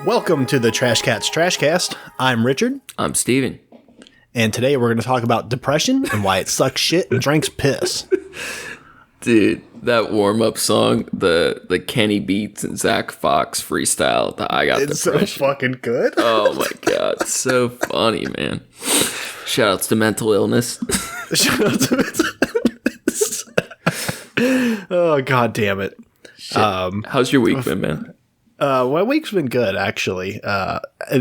Welcome to the Trashcats Trashcast. I'm Richard. I'm Steven. And today we're going to talk about depression and why it sucks shit and drinks piss. Dude, that warm-up song, the Kenny Beats and Zach Fox freestyle, the I Got It's Depression. so fucking good. Oh my god, so funny, man. Shoutouts to mental illness. Shout out to it. Oh, god damn it. How's your week been, man? My week's been good, actually.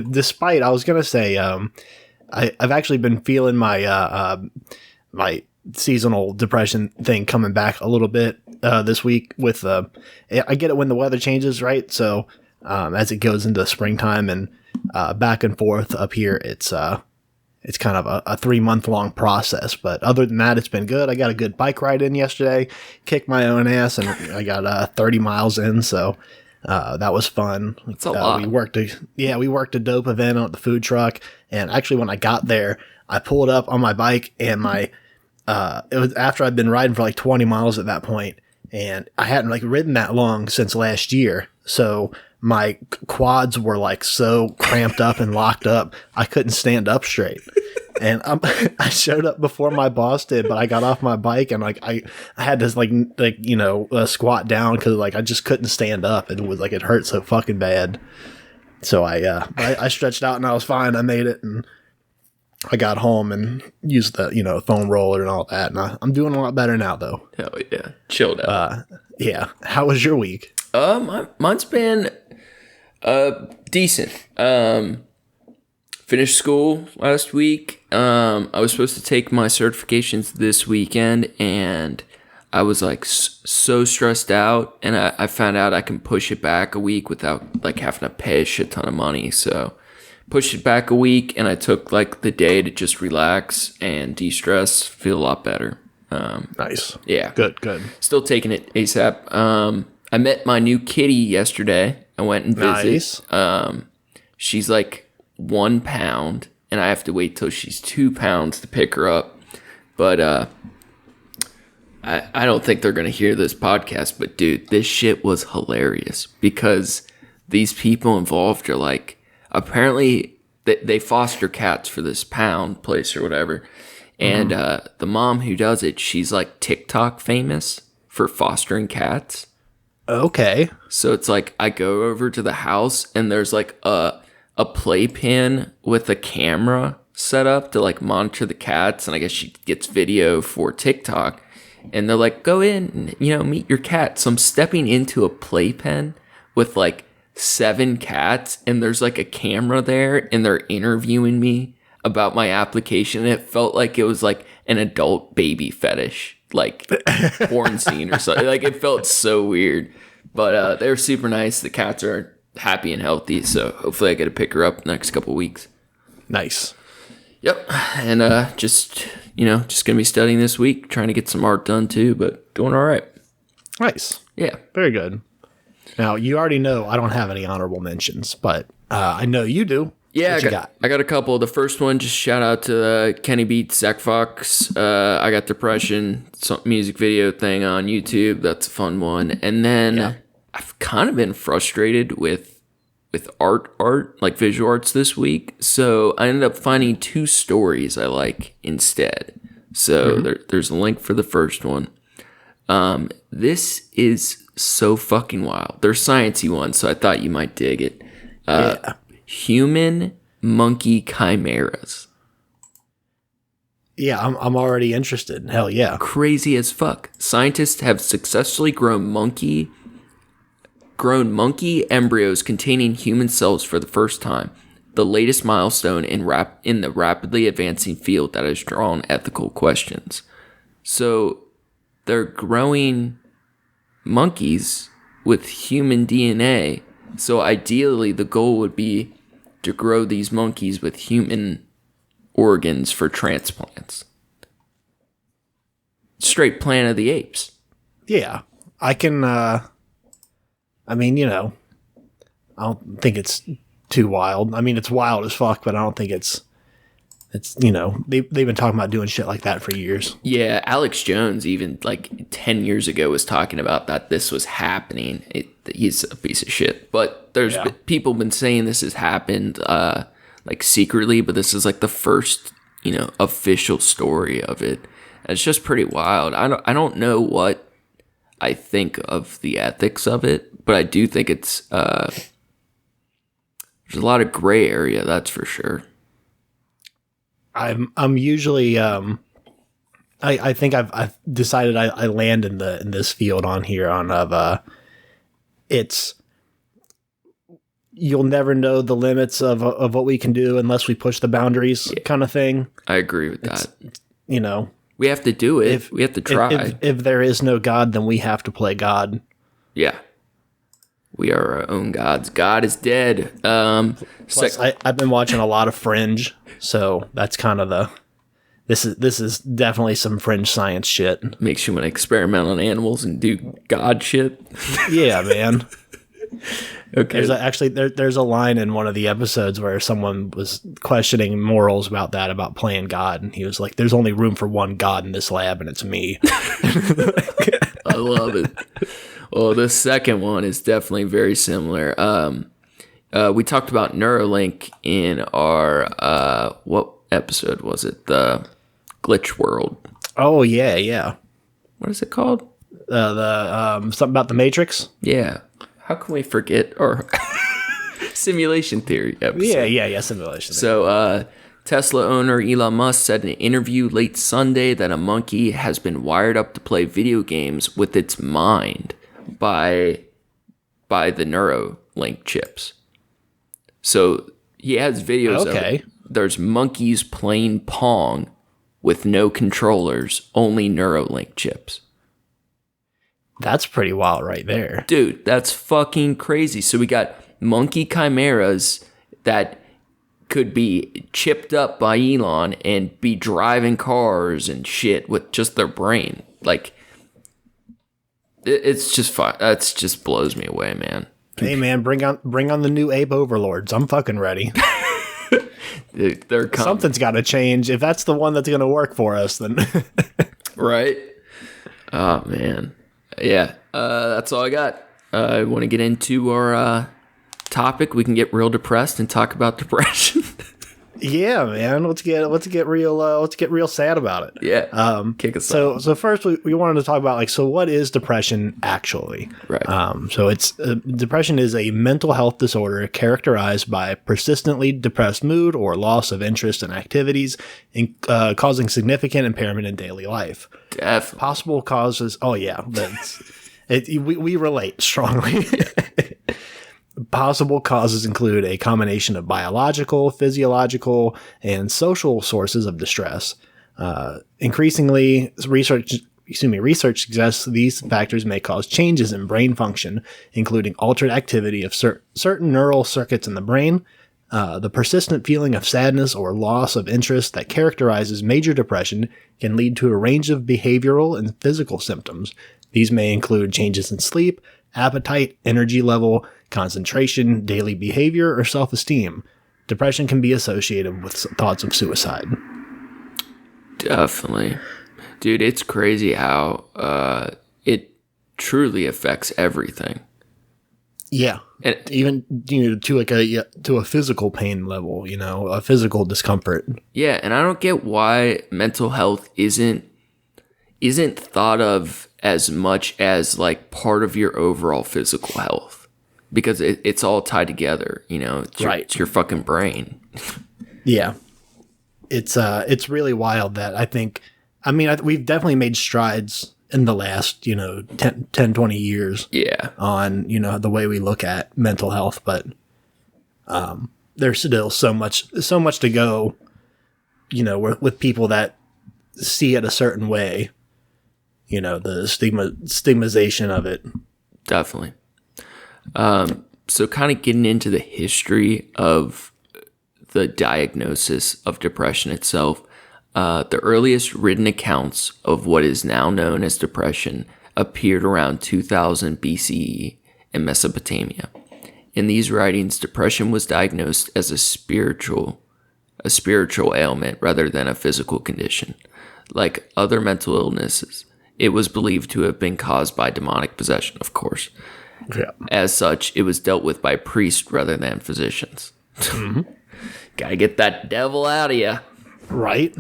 Despite, I was going to say, I've actually been feeling my my seasonal depression thing coming back a little bit this week with I get it when the weather changes, right? So as it goes into springtime and back and forth up here, it's kind of a 3-month long process. But other than that, it's been good. I got a good bike ride in yesterday, kicked my own ass, and I got 30 miles in. So that was fun. It's a lot. We worked a dope event on the food truck. And actually, when I got there, I pulled up on my bike, and it was after I'd been riding for like 20 miles at that point, and I hadn't like ridden that long since last year. So my quads were like so cramped up and locked up, I couldn't stand up straight. And I showed up before my boss did, but I got off my bike and like I had to squat down because like I just couldn't stand up. It was like it hurt so fucking bad. So I stretched out and I was fine. I made it and I got home and used the foam roller and all that. And I'm doing a lot better now though. Hell yeah, chilled out. Yeah. How was your week? Mine's been decent. Finished school last week. I was supposed to take my certifications this weekend, and I was like so stressed out, and I found out I can push it back a week without like having to pay a shit ton of money. So pushed it back a week, and I took like the day to just relax and de-stress, feel a lot better. Nice. Yeah. Good. Still taking it ASAP. I met my new kitty yesterday. I went and visited. Nice. She's like 1 pound, and I have to wait till she's 2 pounds to pick her up. But I don't think they're gonna hear this podcast. But dude, this shit was hilarious because these people involved are like, apparently they foster cats for this pound place or whatever. And the mom who does it, she's like TikTok famous for fostering cats. Okay. So it's like I go over to the house and there's like a playpen with a camera set up to like monitor the cats, and I guess she gets video for TikTok. And they're like, go in and meet your cat. So I'm stepping into a playpen with like 7 cats, and there's like a camera there, and they're interviewing me about my application. It felt like it was like an adult baby fetish, like porn scene or something. Like it felt so weird, but they're super nice. The cats are happy and healthy, so hopefully I get to pick her up next couple weeks. Nice. Yep. And just gonna be studying this week, trying to get some art done too, but doing all right. Nice. Yeah. Very good. Now, you already know I don't have any honorable mentions, but I know you do. Yeah, What I got a couple. The first one, just shout out to Kenny Beats, Zach Fox. I Got Depression, some music video thing on YouTube. That's a fun one. And then I've kind of been frustrated with art, like visual arts this week. So I ended up finding 2 stories I like instead. So there's a link for the first one. This is so fucking wild. They're sciencey ones, so I thought you might dig it. Human monkey chimeras. Yeah, I'm already interested. Hell yeah. Crazy as fuck. Scientists have successfully grown monkey embryos containing human cells for the first time. The latest milestone in the rapidly advancing field that has drawn ethical questions. So they're growing monkeys with human DNA. So ideally, the goal would be to grow these monkeys with human organs for transplants. Straight Planet of the Apes. Yeah. I can, I don't think it's too wild. I mean, it's wild as fuck, but I don't think it's It's, they've been talking about doing shit like that for years. Yeah, Alex Jones even like 10 years ago was talking about that this was happening. He's a piece of shit. But there's people been saying this has happened like secretly, but this is like the first, official story of it. And it's just pretty wild. I don't know what I think of the ethics of it, but I do think it's there's a lot of gray area, that's for sure. I'm usually I think I've decided I land in this field on here it's you'll never know the limits of what we can do unless we push the boundaries kind of thing. I agree with that. We have to do it. We have to try. If there is no God, then we have to play God. Yeah. We are our own gods. God is dead. Plus, I've been watching a lot of Fringe, so that's kind of this is definitely some Fringe science shit. Makes you want to experiment on animals and do God shit. Yeah, man. Okay. There's a line in one of the episodes where someone was questioning morals about playing God, and he was like, "There's only room for one God in this lab, and it's me." I love it. Well, the second one is definitely very similar. We talked about Neuralink in our what episode was it? The Glitch World. Oh yeah. What is it called? Something about the Matrix. Yeah. How can we forget our simulation theory episode? Yeah, simulation theory. So, Tesla owner Elon Musk said in an interview late Sunday that a monkey has been wired up to play video games with its mind by the Neuralink chips. So he has videos of it. There's monkeys playing Pong with no controllers, only Neuralink chips. That's pretty wild right there. Dude, that's fucking crazy. So we got monkey chimeras that could be chipped up by Elon and be driving cars and shit with just their brain. Like, it's just fun. That just blows me away, man. Hey, man, bring on the new ape overlords. I'm fucking ready. They're coming. Something's got to change. If that's the one that's going to work for us, then... Right? Oh, man. Yeah, that's all I got. I want to get into our topic. We can get real depressed and talk about depression. Yeah, man. Let's get real sad about it. Yeah. Kick us off. So first we wanted to talk about what is depression actually? Right. So it's depression is a mental health disorder characterized by persistently depressed mood or loss of interest in activities, causing significant impairment in daily life. Definitely. Possible causes. Oh yeah, we relate strongly. Possible causes include a combination of biological, physiological, and social sources of distress. Increasingly, research suggests these factors may cause changes in brain function, including altered activity of certain neural circuits in the brain. The persistent feeling of sadness or loss of interest that characterizes major depression can lead to a range of behavioral and physical symptoms. These may include changes in sleep, appetite, energy level, concentration, daily behavior, or self-esteem. Depression can be associated with thoughts of suicide. Definitely. Dude, it's crazy how it truly affects everything. Yeah. And even to a physical pain level, a physical discomfort. Yeah, and I don't get why mental health isn't thought of as much as part of your overall physical health. Because it's all tied together, it's your fucking brain. Yeah. It's really wild that we've definitely made strides in the last, 10, 20 years. Yeah. On, the way we look at mental health, but there's still so much to go, with people that see it a certain way, the stigmatization of it. Definitely. So kind of getting into the history of the diagnosis of depression itself, the earliest written accounts of what is now known as depression appeared around 2000 BCE in Mesopotamia. In these writings, depression was diagnosed as a spiritual a spiritual ailment rather than a physical condition. Like other mental illnesses, it was believed to have been caused by demonic possession, of course. Yeah. As such, it was dealt with by priests rather than physicians. Gotta get that devil out of you. Right.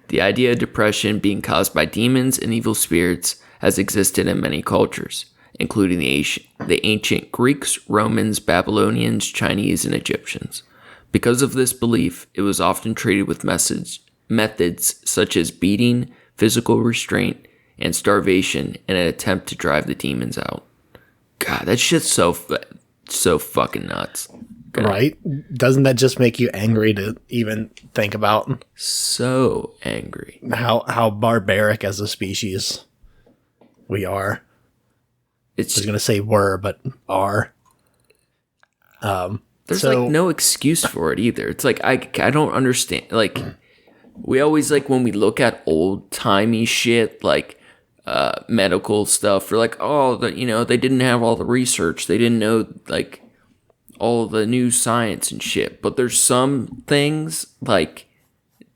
The idea of depression being caused by demons and evil spirits has existed in many cultures, including the ancient Greeks, Romans, Babylonians, Chinese, and Egyptians. Because of this belief, it was often treated with methods such as beating, physical restraint, and starvation in an attempt to drive the demons out. God, that shit's so fucking nuts. Right? Doesn't that just make you angry to even think about? So angry. How barbaric as a species we are. I was going to say were, but are. There's like no excuse for it either. It's like, I don't understand. Like, we always, like, when we look at old timey shit, like medical stuff, we're like, oh, they didn't have all the research. They didn't know, like, all the new science and shit. But there's some things, like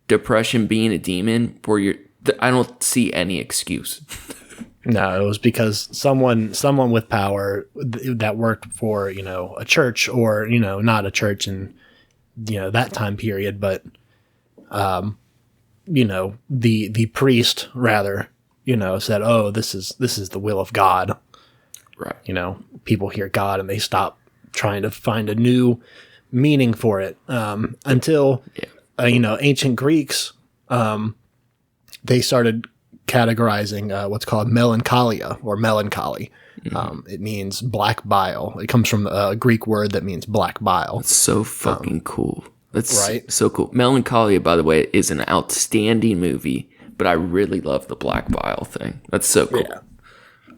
depression being a demon, where I don't see any excuse. No, it was because someone with power that worked for, a church or, not a church in, that time period, but, the priest rather, said, oh, this is the will of God. Right. People hear God and they stop trying to find a new meaning for it. Until, ancient Greeks, they started categorizing what's called melancholia or melancholy. It means black bile. It comes from a Greek word that means black bile. That's so fucking cool. That's right? So cool. Melancholia, by the way, is an outstanding movie, but I really love the black bile thing. That's so cool.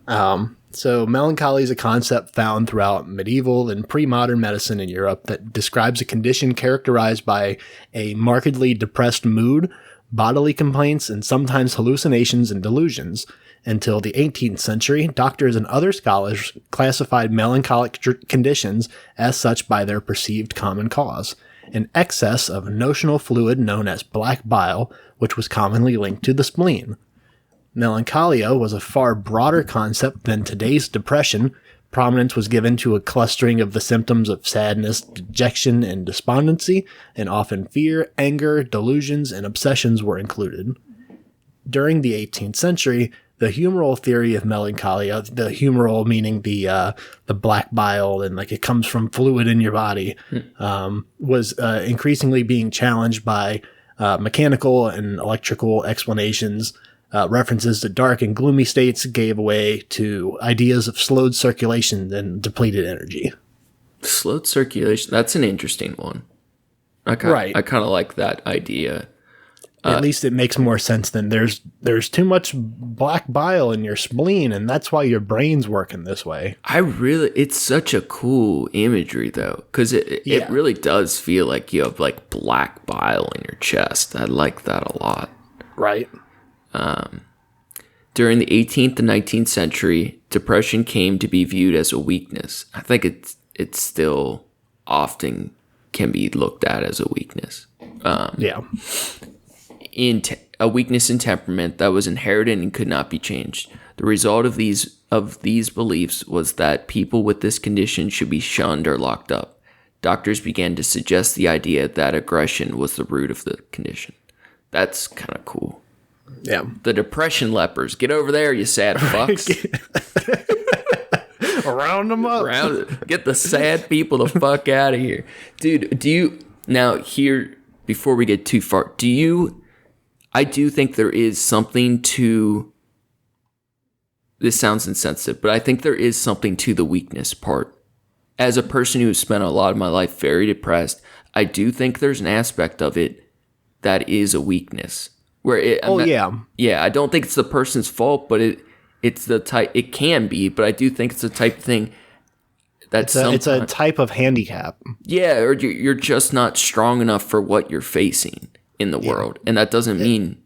Yeah. So melancholy is a concept found throughout medieval and pre-modern medicine in Europe that describes a condition characterized by a markedly depressed mood, bodily complaints, and sometimes hallucinations and delusions. Until the 18th century, doctors and other scholars classified melancholic conditions as such by their perceived common cause, an excess of notional fluid known as black bile, which was commonly linked to the spleen. Melancholia was a far broader concept than today's depression. Prominence was given to a clustering of the symptoms of sadness, dejection, and despondency, and often fear, anger, delusions, and obsessions were included. During the 18th century, the humoral theory of melancholia, the humoral meaning the black bile and like it comes from fluid in your body, was increasingly being challenged by mechanical and electrical explanations. References to dark and gloomy states gave way to ideas of slowed circulation and depleted energy. Slowed circulation, that's an interesting one. I kind of like that idea. At least it makes more sense than there's too much black bile in your spleen, and that's why your brain's working this way. It's such a cool imagery though, because it really does feel like you have like black bile in your chest. I like that a lot. Right. During the 18th and 19th century, depression came to be viewed as a weakness. I think it still often can be looked at as a weakness. A weakness in temperament that was inherited and could not be changed. The result of these beliefs was that people with this condition should be shunned or locked up. Doctors began to suggest the idea that aggression was the root of the condition. That's kind of cool. Yeah. The depression lepers. Get over there, you sad fucks. Round them up. Get the sad people the fuck out of here. Dude, before we get too far, I do think there is something to, this sounds insensitive, but I think there is something to the weakness part. As a person who spent a lot of my life very depressed, I do think there's an aspect of it that is a weakness. I don't think it's the person's fault, but it's the type, it can be, but I do think it's the type of thing that's it's a type of handicap. Yeah, or you're just not strong enough for what you're facing in the world. And that doesn't mean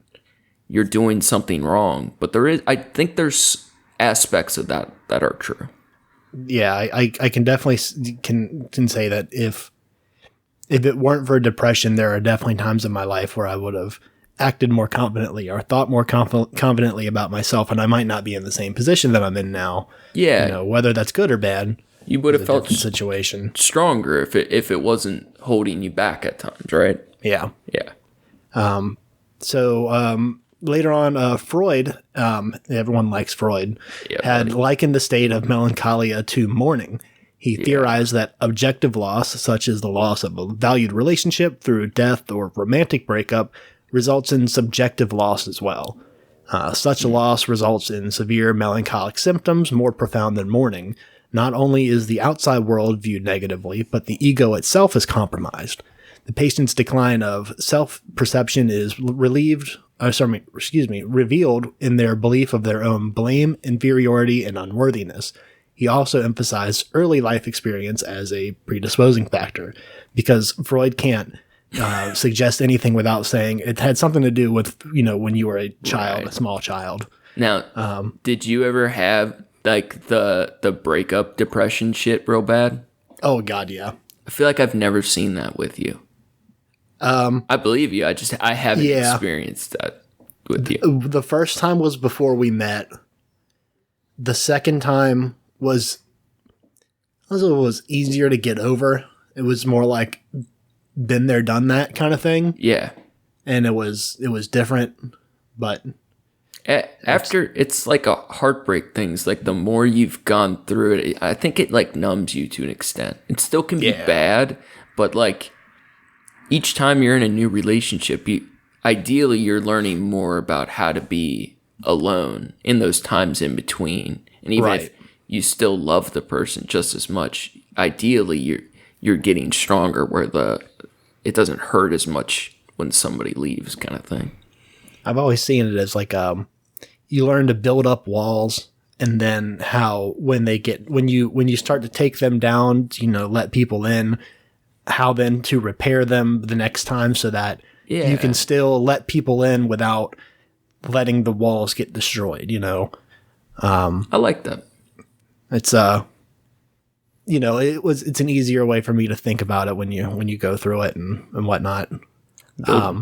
you're doing something wrong, but I think there's aspects of that are true. Yeah, I can definitely can say that if if it weren't for depression, there are definitely times in my life where I would have acted more confidently or thought more confidently about myself, and I might not be in the same position that I'm in now. Yeah. You know, whether that's good or bad. You would have felt situation stronger if it wasn't holding you back at times, right? Yeah. Yeah. So later on, Freud, everyone likes Freud, had likened the state of melancholia to mourning. He theorized that objective loss, such as the loss of a valued relationship through death or romantic breakup, results in subjective loss as well. Such a loss results in severe melancholic symptoms more profound than mourning. Not only is the outside world viewed negatively, but the ego itself is compromised. The patient's decline of self-perception is revealed in their belief of their own blame, inferiority, and unworthiness. He also emphasized early life experience as a predisposing factor, because Freud can't suggest anything without saying it had something to do with, when you were a child, a small child. Now, did you ever have like the breakup depression shit real bad? Oh God, yeah. I feel like I've never seen that with you. I believe you. I haven't experienced that with you. The first time was before we met. The second time was easier to get over. It was more like been there, done that kind of thing. Yeah. And it was different, but after it's like a heartbreak thing. It's like the more you've gone through it, I think it like numbs you to an extent. It still can be bad, but like each time you're in a new relationship, ideally you're learning more about how to be alone in those times in between. And even if you still love the person just as much, ideally you're getting stronger where it doesn't hurt as much when somebody leaves, kind of thing. I've always seen it as like you learn to build up walls, and then how when you start to take them down, let people in, how then to repair them the next time so that you can still let people in without letting the walls get destroyed, I like that. It's it's an easier way for me to think about it when you go through it and whatnot.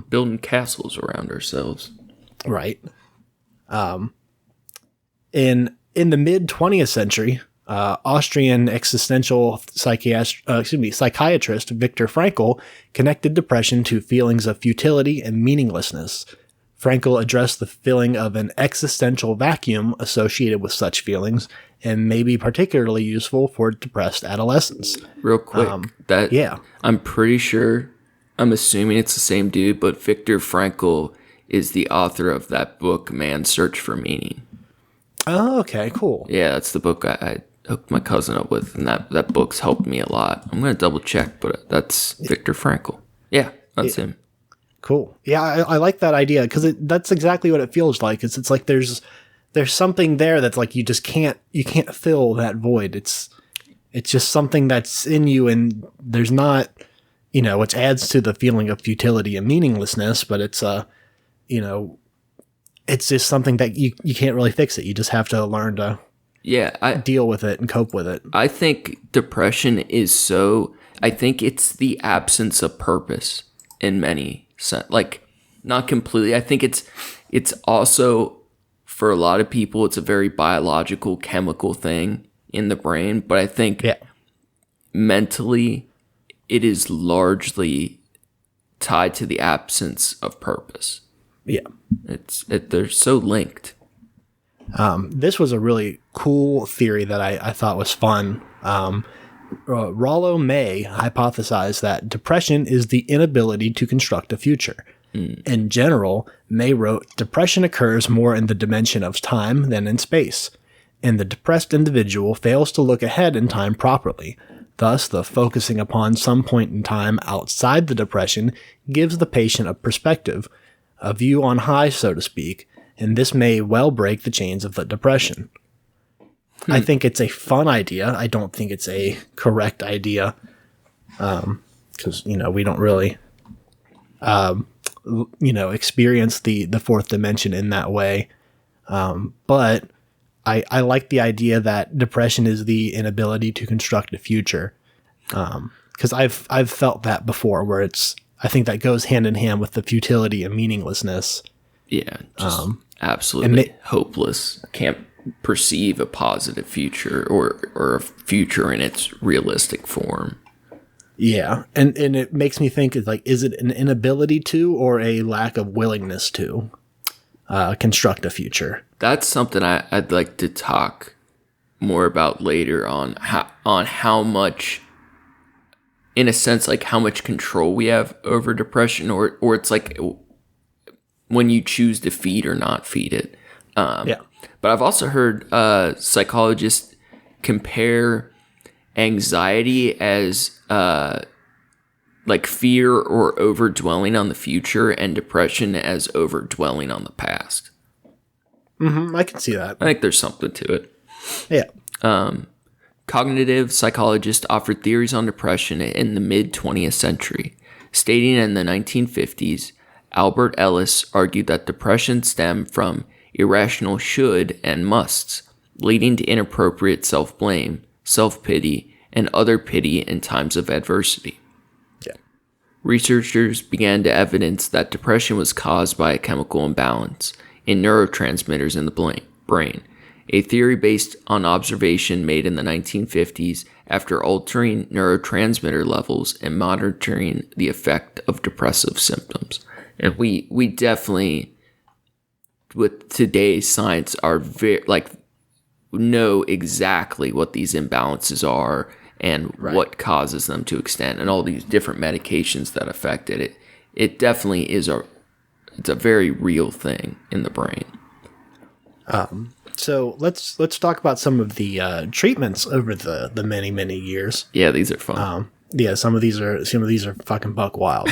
Building castles around ourselves. Right. In the mid 20th century, Austrian existential psychiatrist Viktor Frankl connected depression to feelings of futility and meaninglessness. Frankl addressed the feeling of an existential vacuum associated with such feelings, and may be particularly useful for depressed adolescents. Real quick, I'm pretty sure, I'm assuming it's the same dude, but Viktor Frankl is the author of that book, Man's Search for Meaning. Oh, okay, cool. Yeah, that's the book I hooked my cousin up with, and that book's helped me a lot. I'm going to double check, but that's Viktor Frankl. Yeah, that's him. Cool. Yeah, I like that idea, because that's exactly what it feels like. It's like there's something there that's like you can't fill that void. It's just something that's in you, and there's not, which adds to the feeling of futility and meaninglessness, but it's it's just something that you can't really fix it. You just have to learn to deal with it and cope with it. I think depression I think it's the absence of purpose in many sense. Like, not completely. I think it's also, for a lot of people, it's a very biological, chemical thing in the brain. But I think mentally, it is largely tied to the absence of purpose. Yeah. They're so linked. This was a really cool theory that I thought was fun. Rollo May hypothesized that depression is the inability to construct a future. In general, May wrote, depression occurs more in the dimension of time than in space, and the depressed individual fails to look ahead in time properly. Thus, the focusing upon some point in time outside the depression gives the patient a perspective, a view on high, so to speak, and this may well break the chains of the depression. I think it's a fun idea. I don't think it's a correct idea, because, we don't really, experience the fourth dimension in that way. But I like the idea that depression is the inability to construct a future. because I've felt that before, where I think that goes hand in hand with the futility and meaninglessness. Yeah, just absolutely hopeless. Can't perceive a positive future or a future in its realistic form. Yeah, and it makes me think, like, is it an inability to or a lack of willingness to construct a future? That's something I'd like to talk more about later on how much, in a sense, like how much control we have over depression, or it's like when you choose to feed or not feed it. Yeah. But I've also heard psychologists compare anxiety as like fear or overdwelling on the future, and depression as overdwelling on the past. I can see that. I think there's something to it. Yeah. Cognitive psychologists offered theories on depression in the mid-20th century, stating in the 1950s, Albert Ellis argued that depression stemmed from irrational should and musts, leading to inappropriate self-blame, self-pity, and other pity in times of adversity. Yeah. Researchers began to evidence that depression was caused by a chemical imbalance in neurotransmitters in the brain, a theory based on observation made in the 1950s after altering neurotransmitter levels and monitoring the effect of depressive symptoms. And we definitely, with today's science, are know exactly what these imbalances are and what causes them to extend, and all these different medications that affect it. It definitely is it's a very real thing in the brain. So let's talk about some of the treatments over the many years. Yeah, these are fun. Some of these are fucking buck wild.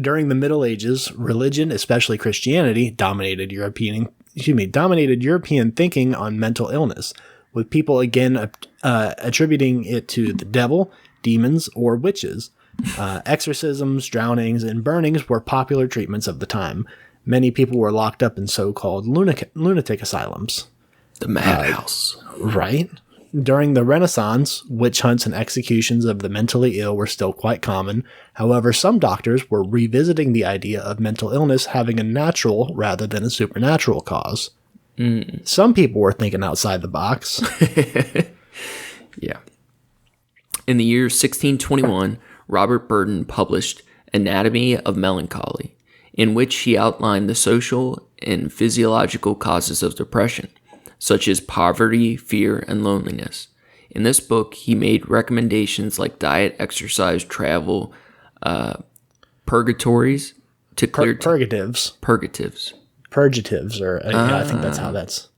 During the Middle Ages, religion, especially Christianity, dominated European thinking on mental illness, with people again attributing it to the devil, demons, or witches. Exorcisms, drownings, and burnings were popular treatments of the time. Many people were locked up in so-called lunatic asylums. The madhouse. Right? During the Renaissance, witch hunts and executions of the mentally ill were still quite common. However, some doctors were revisiting the idea of mental illness having a natural rather than a supernatural cause. Some people were thinking outside the box. Yeah. In the year 1621, Robert Burton published Anatomy of Melancholy, in which he outlined the social and physiological causes of depression, such as poverty, fear, and loneliness. In this book, he made recommendations like diet, exercise, travel, purgatories to clear purgatives. Purgatives, or I think that's how that's.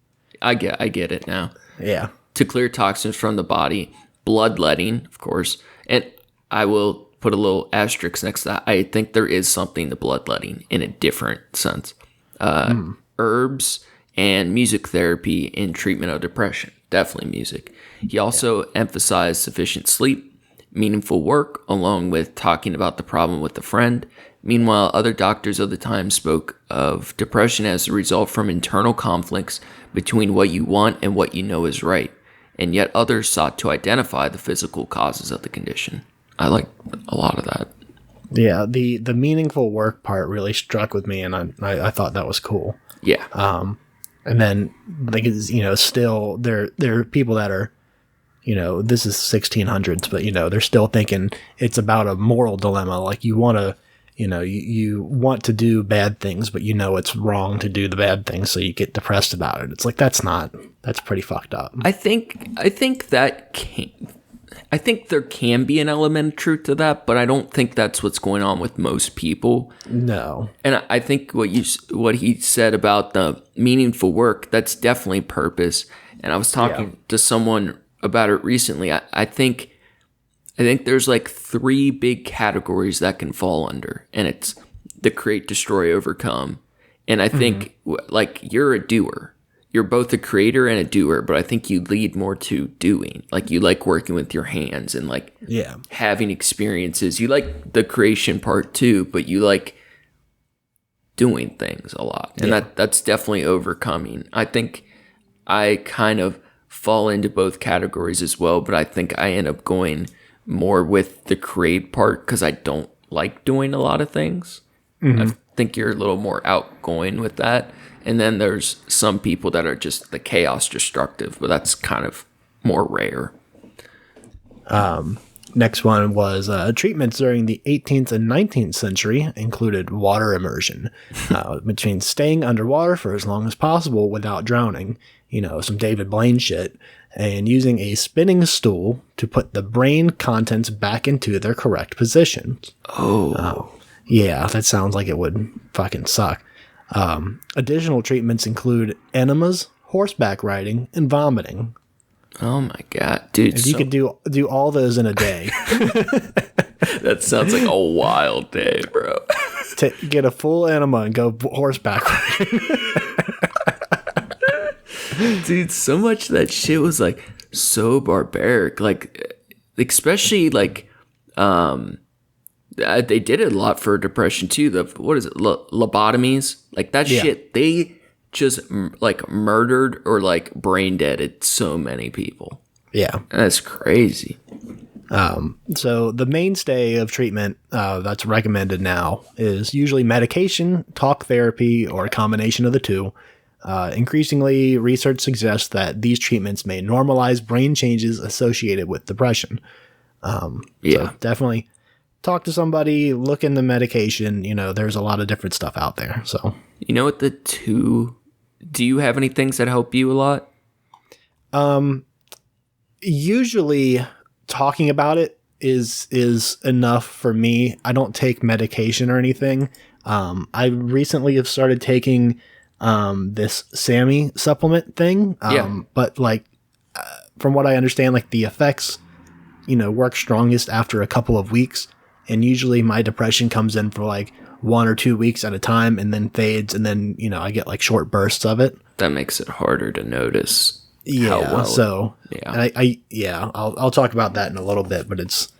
I get it now. Yeah. To clear toxins from the body, bloodletting, of course, and I will put a little asterisk next to that. I think there is something to bloodletting in a different sense. Herbs and music therapy in treatment of depression. Definitely music. He also emphasized sufficient sleep, meaningful work, along with talking about the problem with a friend. Meanwhile, other doctors of the time spoke of depression as a result from internal conflicts between what you want and what you know is right. And yet others sought to identify the physical causes of the condition. I like a lot of that. Yeah, the meaningful work part really struck with me, and I thought that was cool. Yeah. And then, like, still there are people that are, this is 1600s, but they're still thinking it's about a moral dilemma. Like, you want to, you want to do bad things, but it's wrong to do the bad things, so you get depressed about it. It's like that's pretty fucked up. I think there can be an element of truth to that, but I don't think that's what's going on with most people. No. And I think what he said about the meaningful work, that's definitely purpose. And I was talking to someone about it recently. I think there's like 3 big categories that can fall under, and it's the create, destroy, overcome. And I think like you're a doer. You're both a creator and a doer, but I think you lead more to doing. Like, you like working with your hands and like having experiences. You like the creation part too, but you like doing things a lot. And that's definitely overcoming. I think I kind of fall into both categories as well, but I think I end up going more with the create part because I don't like doing a lot of things. I think you're a little more outgoing with that. And then there's some people that are just the chaos destructive, but that's kind of more rare. Next one was treatments during the 18th and 19th century included water immersion, which means staying underwater for as long as possible without drowning, some David Blaine shit, and using a spinning stool to put the brain contents back into their correct positions. Yeah, that sounds like it would fucking suck. Additional treatments include enemas, horseback riding, and vomiting. Oh my god, dude! If you could do all those in a day, that sounds like a wild day, bro. Get a full enema and go horseback riding. Dude, so much of that shit was like so barbaric, like especially like they did it a lot for depression too. What is it, lobotomies? Like that shit, they just like murdered or like brain deaded so many people. Yeah, that's crazy. So the mainstay of treatment that's recommended now is usually medication, talk therapy, or a combination of the two. Increasingly, research suggests that these treatments may normalize brain changes associated with depression. So definitely talk to somebody, look into medication. There's a lot of different stuff out there. So, what do you have any things that help you a lot? Usually talking about it is enough for me. I don't take medication or anything. I recently have started taking this SAMI supplement thing. But like from what I understand, like the effects, work strongest after a couple of weeks. And usually my depression comes in for like 1 or 2 weeks at a time and then fades. And then, I get like short bursts of it. That makes it harder to notice. Yeah. I'll talk about that in a little bit, but it's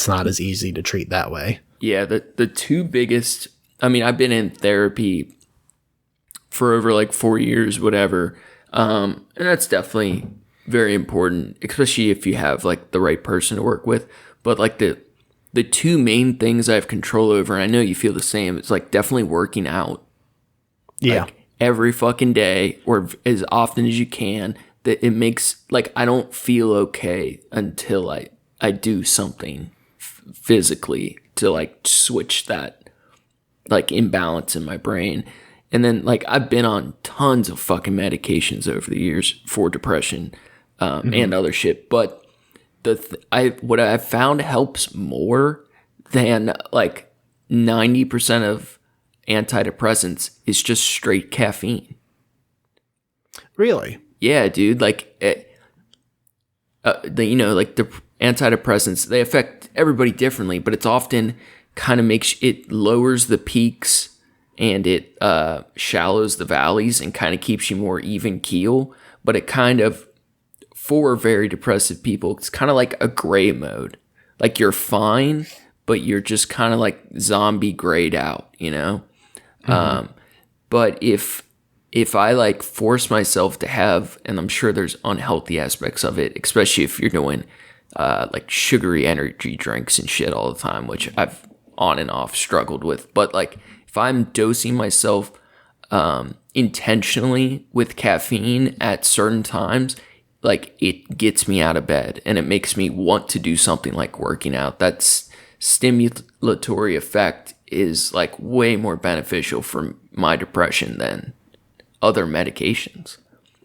not as easy to treat that way. Yeah. The two biggest, I've been in therapy for over like 4 years, whatever. And that's definitely very important, especially if you have like the right person to work with. But like the two main things I have control over, and I know you feel the same, it's like definitely working out. Yeah. Like every fucking day or as often as you can, that it makes like, I don't feel okay until I do something physically to like switch that like imbalance in my brain. And then like I've been on tons of fucking medications over the years for depression and other shit, but what I've found helps more than like 90% of antidepressants is just straight caffeine. Really? Yeah, dude. Like, like the antidepressants, they affect everybody differently, but it's often kind of it lowers the peaks and it shallows the valleys and kind of keeps you more even keel. But it kind of, for very depressive people, it's kind of like a gray mode. Like you're fine, but you're just kind of like zombie grayed out, But if I like force myself to have, and I'm sure there's unhealthy aspects of it, especially if you're doing like sugary energy drinks and shit all the time, which I've on and off struggled with. But like if I'm dosing myself intentionally with caffeine at certain times, like it gets me out of bed and it makes me want to do something like working out. That stimulatory effect is like way more beneficial for my depression than other medications.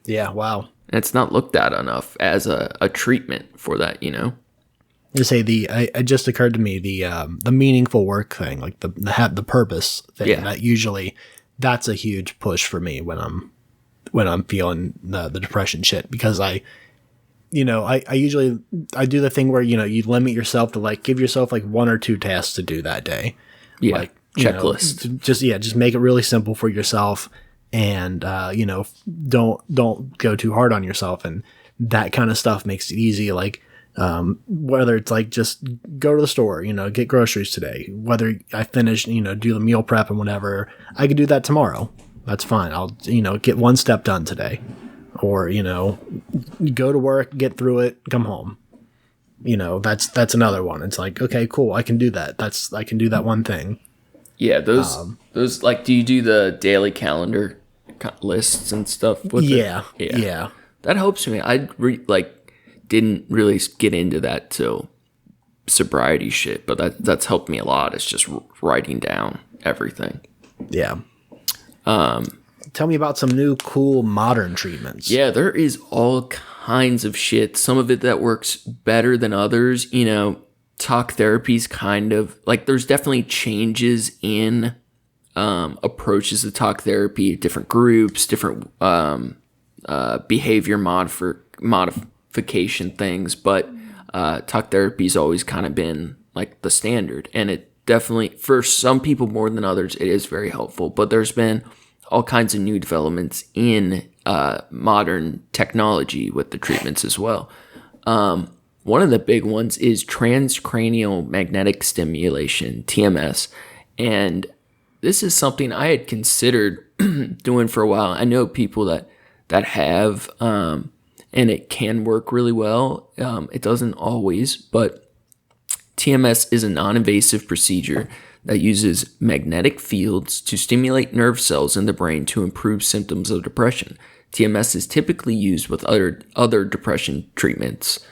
Yeah. Wow. And it's not looked at enough as a treatment for that, To say it just occurred to me the meaningful work thing, like the purpose thing. Yeah. That usually that's a huge push for me when I'm feeling the depression shit, because I usually do the thing where, you limit yourself to like give yourself like 1 or 2 tasks to do that day. Yeah. Like, checklist. Just make it really simple for yourself and, don't go too hard on yourself. And that kind of stuff makes it easy. Like, whether it's like just go to the store, get groceries today, whether I finish, do the meal prep and whatever, I could do that tomorrow. That's fine. I'll, get one step done today, or, go to work, get through it, come home. that's another one. It's like, okay, cool, I can do that. I can do that one thing. Yeah, those like, do you do the daily calendar lists and stuff with Yeah. it? Yeah. That helps me. I didn't really get into that till sobriety shit, but that's helped me a lot. It's just writing down everything. Yeah. Tell me about some new cool modern treatments. Yeah, there is all kinds of shit. Some of it that works better than others. Talk therapy's kind of like, there's definitely changes in approaches to talk therapy, different groups, different behavior modification things, but talk therapy's always kind of been like the standard, and it definitely, for some people more than others, it is very helpful. But there's been all kinds of new developments in modern technology with the treatments as well. One of the big ones is transcranial magnetic stimulation, TMS. And this is something I had considered doing for a while. I know people that have, and it can work really well. It doesn't always, but TMS is a non-invasive procedure that uses magnetic fields to stimulate nerve cells in the brain to improve symptoms of depression. TMS is typically used with other depression treatments.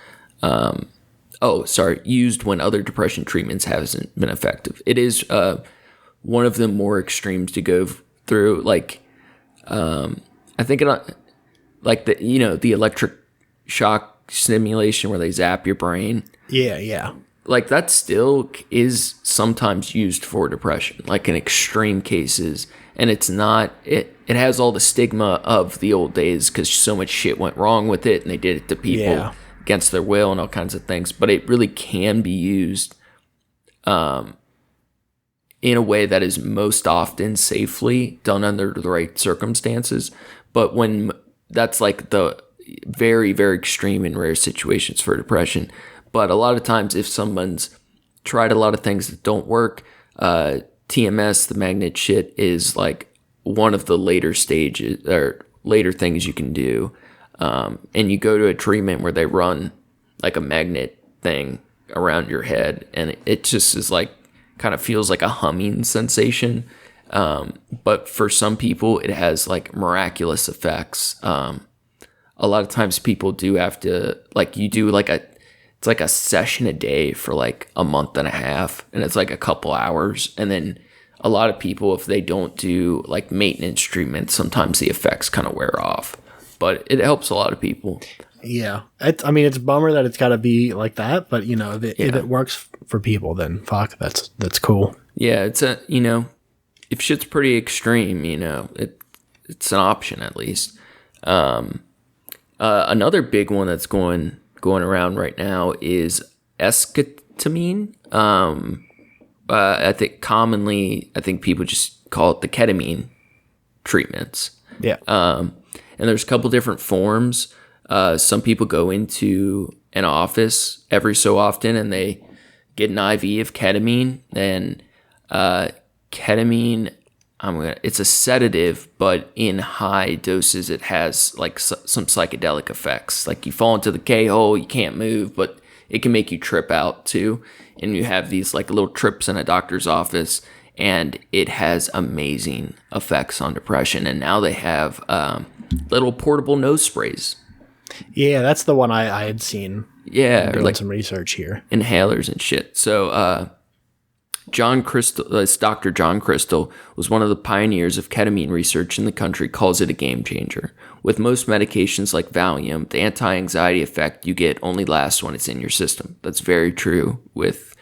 Used when other depression treatments haven't been effective. It is one of the more extremes to go through. Like, I think the electric shock stimulation where they zap your brain. Yeah. Like, that still is sometimes used for depression, like in extreme cases. And it's not, it has all the stigma of the old days because so much shit went wrong with it and they did it to people against their will and all kinds of things. But it really can be used in a way that is most often safely done under the right circumstances. But when that's like the very, very extreme and rare situations for depression. But a lot of times, if someone's tried a lot of things that don't work, TMS, the magnet shit, is like one of the later stages or later things you can do. And you go to a treatment where they run like a magnet thing around your head, and it just is like, kind of feels like a humming sensation. But for some people, it has like miraculous effects. A lot of times people do have to, like, you do like it's like a session a day for like a month and a half, and it's like a couple hours. And then a lot of people, if they don't do like maintenance treatment, sometimes the effects kind of wear off, but it helps a lot of people. Yeah. It's a bummer that it's got to be like that, but if it works for people, then fuck, that's cool. Yeah. It's if shit's pretty extreme, it's an option at least. Another big one that's going around right now is esketamine. I think people just call it the ketamine treatments. Yeah. And there's a couple different forms. Some people go into an office every so often and they get an IV of ketamine. And ketamine, it's a sedative, but in high doses, it has like some psychedelic effects. Like, you fall into the K-hole, you can't move, but it can make you trip out too. And you have these like little trips in a doctor's office, and it has amazing effects on depression. And now they have little portable nose sprays. Yeah, that's the one I had seen. Yeah, doing like some research here. Inhalers and shit. So Dr. John Crystal was one of the pioneers of ketamine research in the country, calls it a game changer. With most medications like Valium, the anti-anxiety effect you get only lasts when it's in your system. That's very true with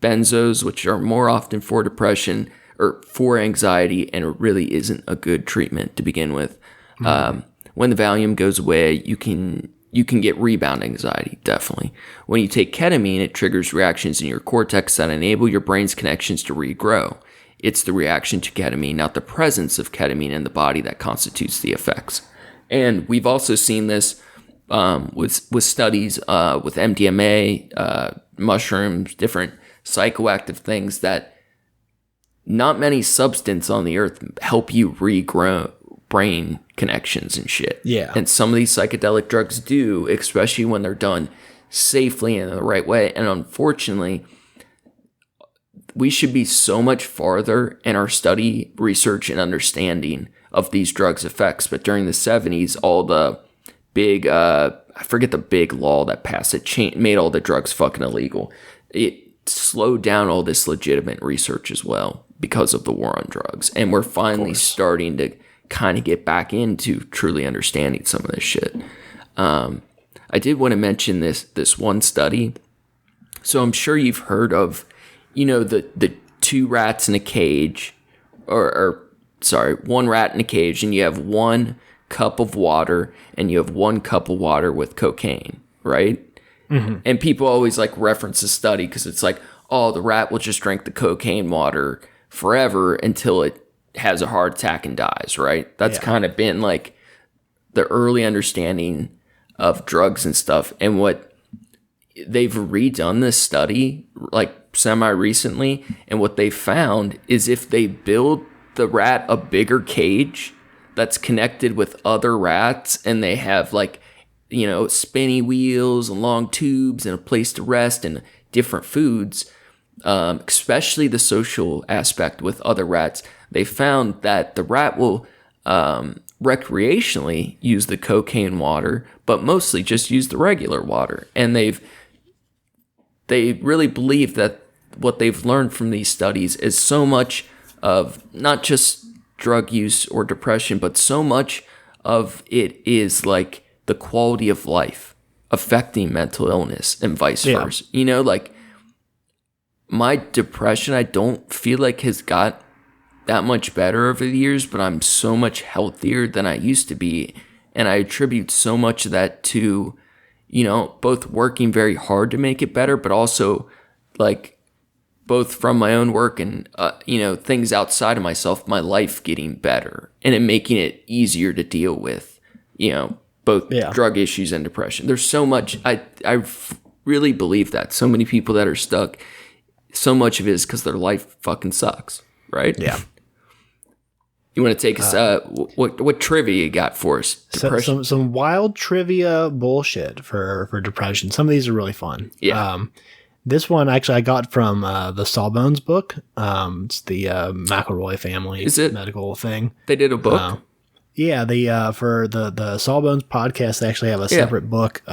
benzos, which are more often for depression or for anxiety, and it really isn't a good treatment to begin with. Mm-hmm. When the Valium goes away, you can get rebound anxiety, definitely. When you take ketamine, it triggers reactions in your cortex that enable your brain's connections to regrow. It's the reaction to ketamine, not the presence of ketamine in the body, that constitutes the effects. And we've also seen this with studies with MDMA, mushrooms, different psychoactive things, that not many substances on the earth help you regrow brain connections and shit. Yeah. And some of these psychedelic drugs do, especially when they're done safely and in the right way. And unfortunately, we should be so much farther in our study, research, and understanding of these drugs' effects. But during the 70s, all the big, I forget the big law that passed it, made all the drugs fucking illegal. It slowed down all this legitimate research as well because of the war on drugs. And we're finally starting to kind of get back into truly understanding some of this shit. I did want to mention this one study. So I'm sure you've heard of, the 2 rats in a cage, or sorry, 1 rat in a cage, and you have 1 cup of water, and you have 1 cup of water with cocaine, right? Mm-hmm. And people always like reference the study because it's like, oh, the rat will just drink the cocaine water forever until it has a heart attack and dies, right? That's kind of been like the early understanding of drugs and stuff. And what they've redone this study like semi-recently, and what they found is if they build the rat a bigger cage that's connected with other rats, and they have like, spinny wheels and long tubes and a place to rest and different foods, especially the social aspect with other rats, they found that the rat will recreationally use the cocaine water, but mostly just use the regular water. And they really believe that what they've learned from these studies is so much of not just drug use or depression, but so much of it is like the quality of life affecting mental illness and vice versa. Like my depression, I don't feel like has got that much better over the years, but I'm so much healthier than I used to be. And I attribute so much of that to, both working very hard to make it better, but also like both from my own work and, things outside of myself, my life getting better and it making it easier to deal with, both drug issues and depression. There's so much, I really believe that. So many people that are stuck, so much of it is because their life fucking sucks, right? Yeah. You want to take us, what trivia you got for us? Depression? Some wild trivia bullshit for depression. Some of these are really fun. Yeah. This one actually I got from the Sawbones book. It's the McElroy family medical thing. They did a book? Yeah, they for the Sawbones podcast, they actually have a separate book.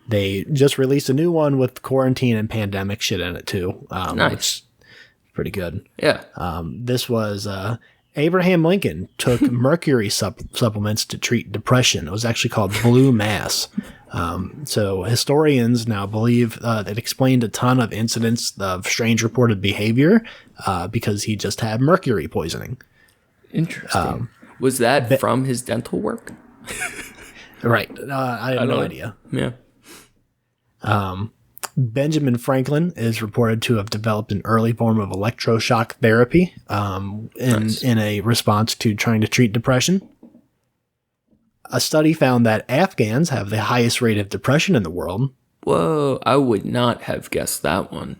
They just released a new one with quarantine and pandemic shit in it too. Nice. Which is pretty good. Yeah. This was Abraham Lincoln took mercury supplements to treat depression. It was actually called blue mass. So historians now believe it explained a ton of incidents of strange reported behavior because he just had mercury poisoning. Interesting. Was that from his dental work? Right. I have no idea. Yeah. Benjamin Franklin is reported to have developed an early form of electroshock therapy in a response to trying to treat depression. A study found that Afghans have the highest rate of depression in the world. Whoa, I would not have guessed that one.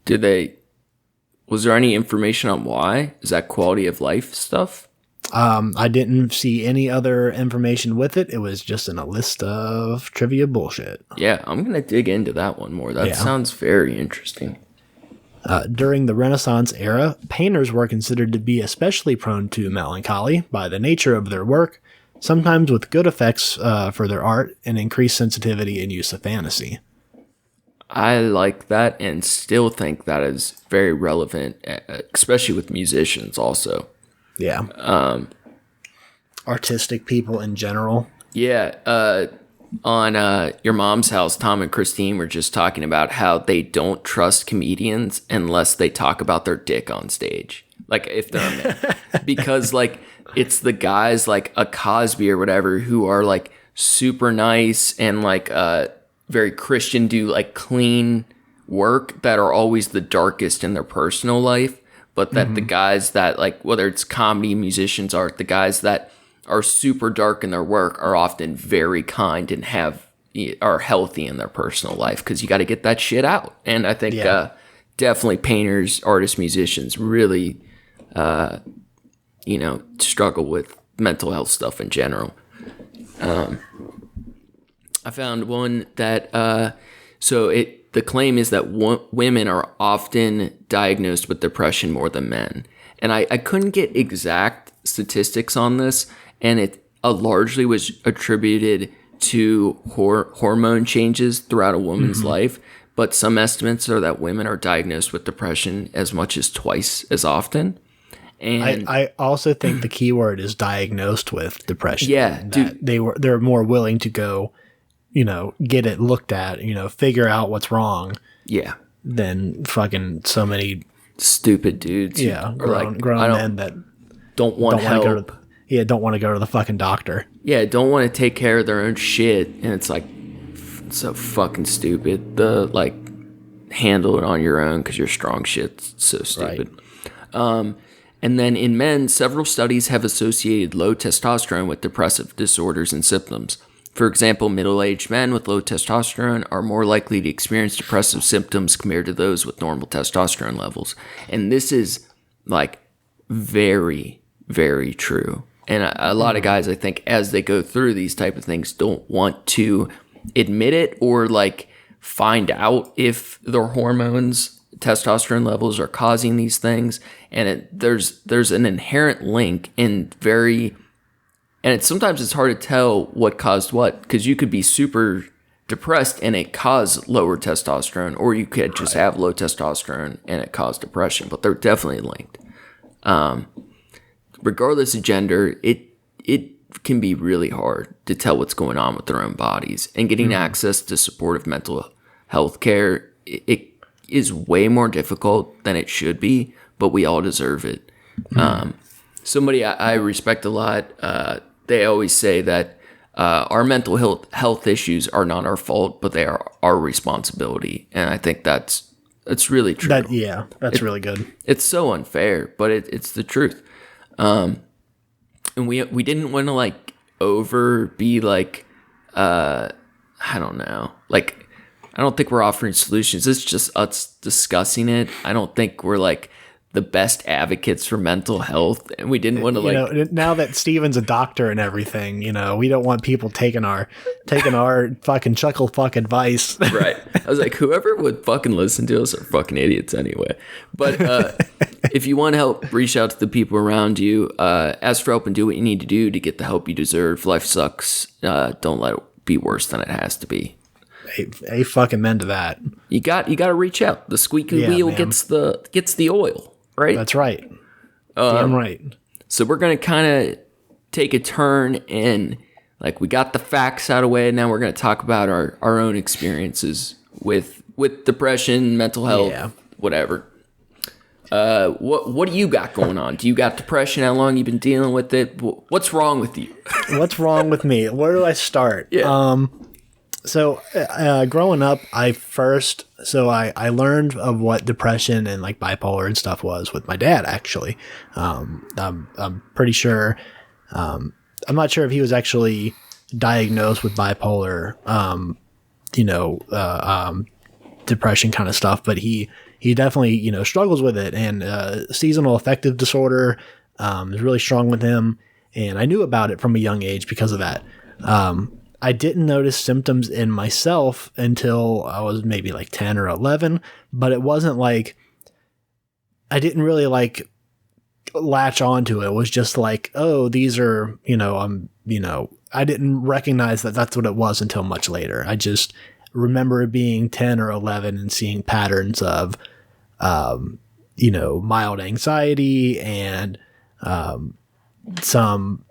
Was there any information on why? Is that quality of life stuff? I didn't see any other information with it. It was just in a list of trivia bullshit. Yeah, I'm going to dig into that one more. That sounds very interesting. During the Renaissance era, painters were considered to be especially prone to melancholy by the nature of their work, sometimes with good effects for their art and increased sensitivity and use of fantasy. I like that and still think that is very relevant, especially with musicians also. Yeah. Artistic people in general. Yeah. On Your Mom's House, Tom and Christine were just talking about how they don't trust comedians unless they talk about their dick on stage. Like if they're a man. Because like it's the guys like a Cosby or whatever who are like super nice and like very Christian, do like clean work that are always the darkest in their personal life. But that the guys that like, whether it's comedy, musicians, art, the guys that are super dark in their work are often very kind and are healthy in their personal life because you got to get that shit out. And I think definitely painters, artists, musicians really, struggle with mental health stuff in general. I found one that So the claim is that women are often diagnosed with depression more than men. And I couldn't get exact statistics on this, and it largely was attributed to hormone changes throughout a woman's life. But some estimates are that women are diagnosed with depression as much as twice as often. And I also think the key word is diagnosed with depression. Yeah, dude. They're more willing to go, get it looked at, figure out what's wrong. Yeah. Than fucking so many stupid dudes. Yeah, grown men that don't want help. Don't want to go to the fucking doctor. Yeah, don't want to take care of their own shit, and it's like so fucking stupid. Handle it on your own because you're strong shit's so stupid. Right. And then in men, several studies have associated low testosterone with depressive disorders and symptoms. For example, middle-aged men with low testosterone are more likely to experience depressive symptoms compared to those with normal testosterone levels. And this is very, very true. And a lot of guys, I think, as they go through these type of things, don't want to admit it or find out if their hormones, testosterone levels are causing these things. And there's an inherent link and sometimes it's hard to tell what caused what, because you could be super depressed and it caused lower testosterone, or you could just have low testosterone and it caused depression, but they're definitely linked. Regardless of gender, it can be really hard to tell what's going on with their own bodies, and getting access to supportive mental health care, it is way more difficult than it should be, but we all deserve it. Somebody I respect a lot, they always say that our mental health issues are not our fault, but they are our responsibility. And I think that's really true. That's really good. It's so unfair, but it's the truth. And we didn't want to be I don't know, I don't think we're offering solutions. It's just us discussing it. I don't think we're the best advocates for mental health, and we didn't want to now that Steven's a doctor and everything, we don't want people taking our fucking chuckle fuck advice. Right. I was like, whoever would fucking listen to us are fucking idiots anyway. But if you want help, reach out to the people around you. Ask for help and do what you need to do to get the help you deserve. Life sucks. Don't let it be worse than it has to be. A fucking men to that. You got to reach out. The squeaky wheel gets the oil. Right? That's right. Damn right. So we're going to kind of take a turn and we got the facts out of the way. Now we're going to talk about our own experiences with depression, mental health, whatever. What do you got going on? Do you got depression? How long you been dealing with it? What's wrong with you? What's wrong with me? Where do I start? Yeah. So growing up, I learned of what depression and bipolar and stuff was with my dad, actually. I'm pretty sure, I'm not sure if he was actually diagnosed with bipolar, depression kind of stuff, but he definitely, struggles with it, and seasonal affective disorder is really strong with him. And I knew about it from a young age because of that. I didn't notice symptoms in myself until I was maybe 10 or 11, but it wasn't I didn't really latch onto it. It was just oh, these are, I didn't recognize that that's what it was until much later. I just remember it being 10 or 11 and seeing patterns of, mild anxiety and some,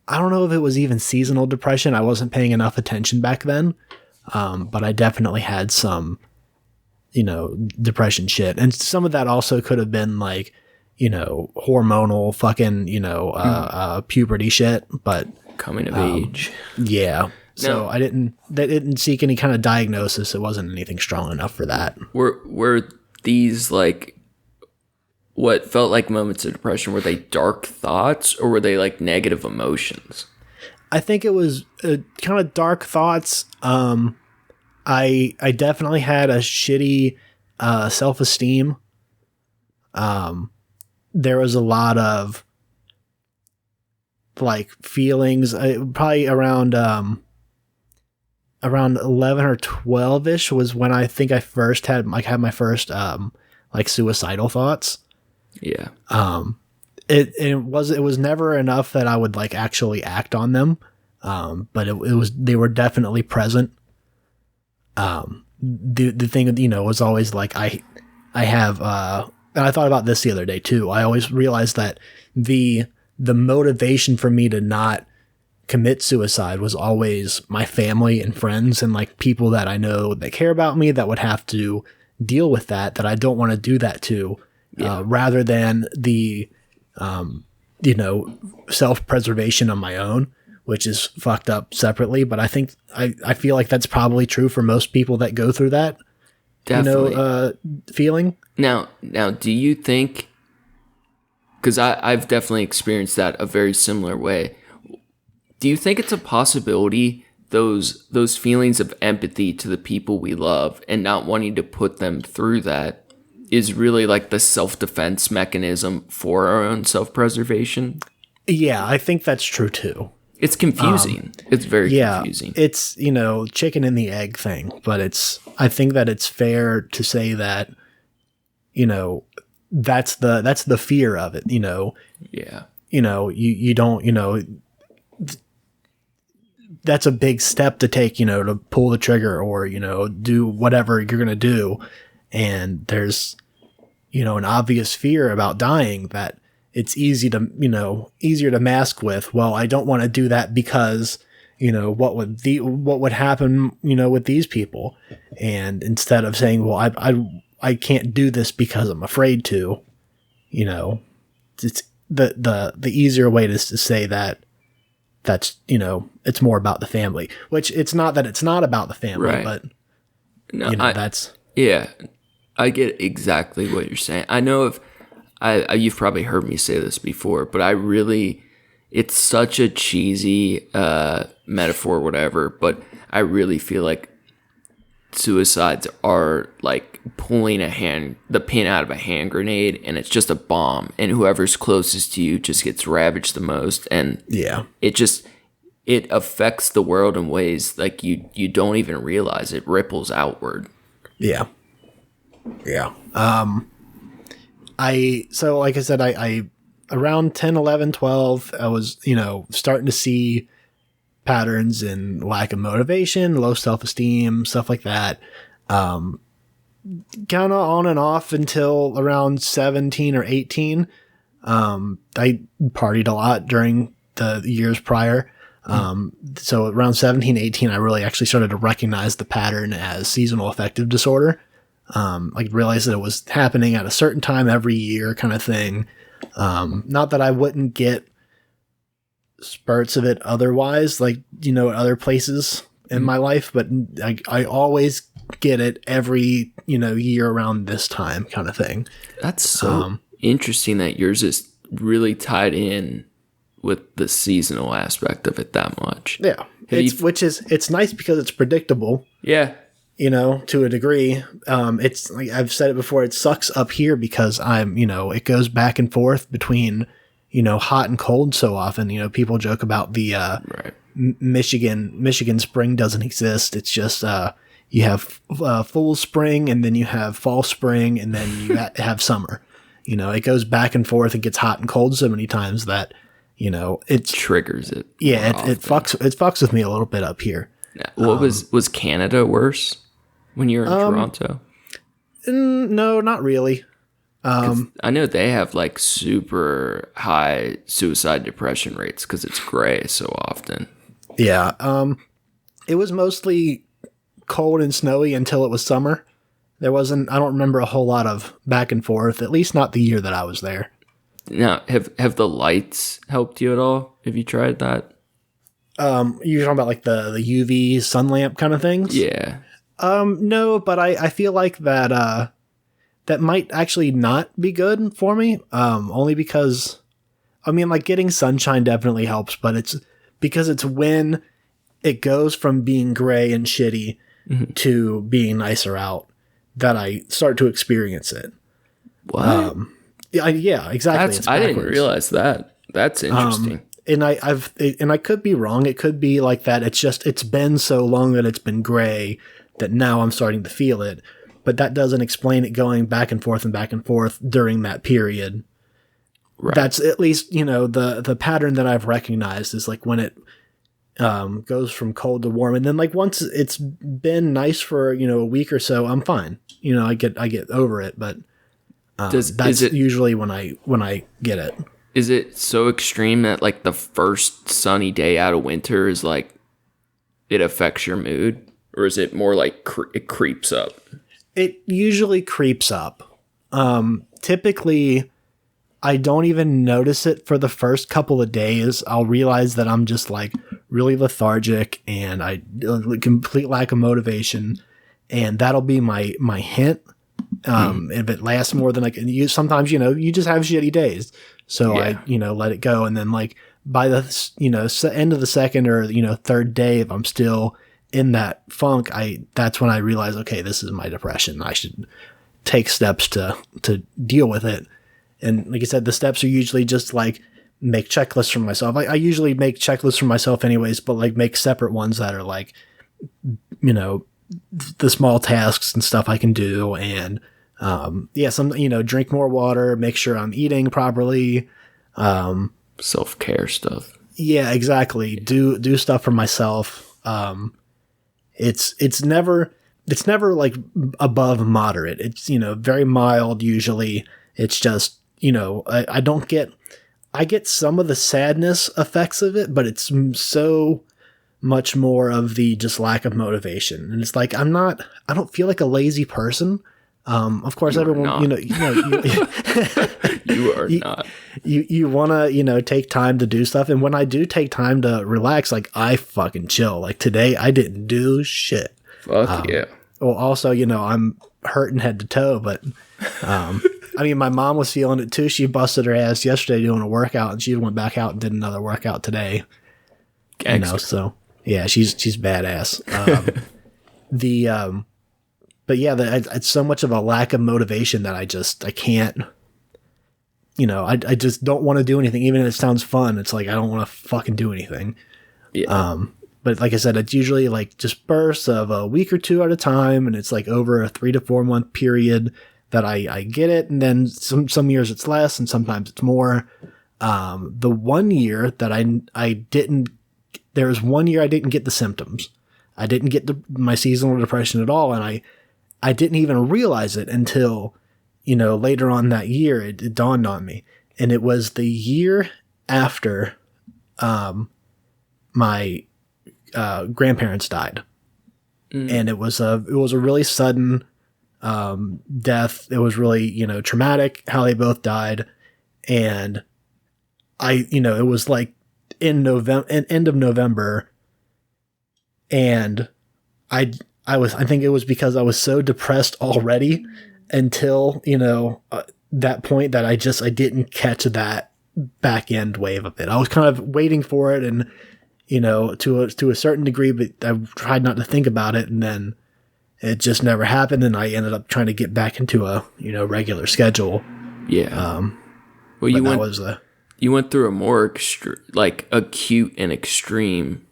I don't know if it was even seasonal depression. I wasn't paying enough attention back then. But I definitely had some, depression shit. And some of that also could have been hormonal fucking, puberty shit, but coming of age. Yeah. So they didn't seek any kind of diagnosis. It wasn't anything strong enough for that. Were these what felt like moments of depression? Were they dark thoughts or were they negative emotions? I think it was kind of dark thoughts. I definitely had a shitty self-esteem. There was a lot of feelings, probably around around 11 or 12 ish was when I think I first had my first like suicidal thoughts. Yeah. It was never enough that I would like actually act on them. But they were definitely present. The thing, was always like, I have, and I thought about this the other day too. I always realized that the motivation for me to not commit suicide was always my family and friends and like people that I know that care about me that would have to deal with that I don't want to do that to, rather than the, self-preservation on my own, which is fucked up separately. But I think I feel like that's probably true for most people that go through that, Definitely. Feeling. Now, do you think, because I've definitely experienced that a very similar way, do you think it's a possibility those feelings of empathy to the people we love and not wanting to put them through that is really like the self-defense mechanism for our own self-preservation? Yeah, I think that's true too. It's confusing. It's very confusing. It's, chicken and the egg thing, but I think that it's fair to say that, that's the fear of it, Yeah. You don't, that's a big step to take, to pull the trigger or, do whatever you're going to do. And there's, an obvious fear about dying that it's easier to mask with, well, I don't want to do that because, what would happen, with these people. And instead of saying, well, I can't do this because I'm afraid to, it's the easier way to say that's, it's more about the family, which it's not that it's not about the family, right. But no, that's. Yeah, I get exactly what you're saying. I know you've probably heard me say this before, but it's such a cheesy metaphor, whatever, but I really feel like suicides are like pulling the pin out of a hand grenade, and it's just a bomb, and whoever's closest to you just gets ravaged the most, and it affects the world in ways like you don't even realize. It ripples outward. Yeah. So like I said, I around 10, 11, 12, I was, starting to see patterns in lack of motivation, low self-esteem, stuff like that. Kind of on and off until around 17 or 18. I partied a lot during the years prior. So around 17, 18, I really actually started to recognize the pattern as seasonal affective disorder. Like realized that it was happening at a certain time every year kind of thing. Not that I wouldn't get spurts of it otherwise, like, other places in my life, but I always get it every, year around this time kind of thing. That's so interesting that yours is really tied in with the seasonal aspect of it that much. Yeah. It's nice because it's predictable. Yeah. To a degree. It's like I've said it before, it sucks up here because it goes back and forth between, hot and cold so often. People joke about the right. Michigan spring doesn't exist. It's just you have full spring, and then you have fall spring, and then you have summer. It goes back and forth. It gets hot and cold so many times that it triggers it. Yeah, it fucks with me a little bit up here. What was Canada worse when you were in Toronto? No, not really. I know they have like super high suicide depression rates because it's gray so often. Yeah. It was mostly cold and snowy until it was summer. I don't remember a whole lot of back and forth, at least not the year that I was there. Now, have the lights helped you at all? Have you tried that? You're talking about like the UV sun lamp kind of things? Yeah. No, but I feel like that might actually not be good for me. Only because, like getting sunshine definitely helps, but it's because it's when it goes from being gray and shitty to being nicer out that I start to experience it. What? Yeah, exactly. I didn't realize that. That's interesting. and I could be wrong. It could be like that. It's been so long that it's been gray that now I'm starting to feel it. But that doesn't explain it going back and forth during that period. Right. That's at least, the pattern that I've recognized is like when it goes from cold to warm. And then like once it's been nice for, a week or so, I'm fine. I get over it. But that's usually when I get it. Is it so extreme that like the first sunny day out of winter is like it affects your mood? Or is it more like it creeps up? It usually creeps up. Typically, I don't even notice it for the first couple of days. I'll realize that I'm just like really lethargic and I complete lack of motivation, and that'll be my hint. If it lasts more than sometimes you just have shitty days, so yeah. I let it go, and then like by the end of the second or third day, if I'm still in that funk, that's when I realize, okay, this is my depression. I should take steps to deal with it. And like I said, the steps are usually just like make checklists for myself. I usually make checklists for myself anyways, but like make separate ones that are like, the small tasks and stuff I can do. And, drink more water, make sure I'm eating properly. Self-care stuff. Yeah, exactly. Do stuff for myself. It's never like above moderate. It's, very mild usually. It's just, I get some of the sadness effects of it, but it's so much more of the just lack of motivation. And it's like, I don't feel like a lazy person. Of course, everyone, you are not. You want to, take time to do stuff. And when I do take time to relax, like I fucking chill. Like today I didn't do shit. Fuck yeah. Well, also, I'm hurting head to toe, but, my mom was feeling it too. She busted her ass yesterday doing a workout, and she went back out and did another workout today. Gangster. So yeah, she's badass. But yeah, it's so much of a lack of motivation that I can't, I just don't want to do anything. Even if it sounds fun, it's like, I don't want to fucking do anything. Yeah. But like I said, it's usually like just bursts of a week or two at a time. And it's like over a 3 to 4 month period that I get it. And then some years it's less and sometimes it's more. The 1 year that there was 1 year I didn't get the symptoms. I didn't get my seasonal depression at all. And I didn't even realize it until, later on that year, it dawned on me. And it was the year after my grandparents died. And it was a really sudden death. It was really, traumatic how they both died. And it was like in November, end of November. And I think it was because I was so depressed already until, that point that I didn't catch that back end wave of it. I was kind of waiting for it and, to a certain degree, but I tried not to think about it. And then it just never happened. And I ended up trying to get back into a, regular schedule. Yeah. Well, you went through a more acute and extreme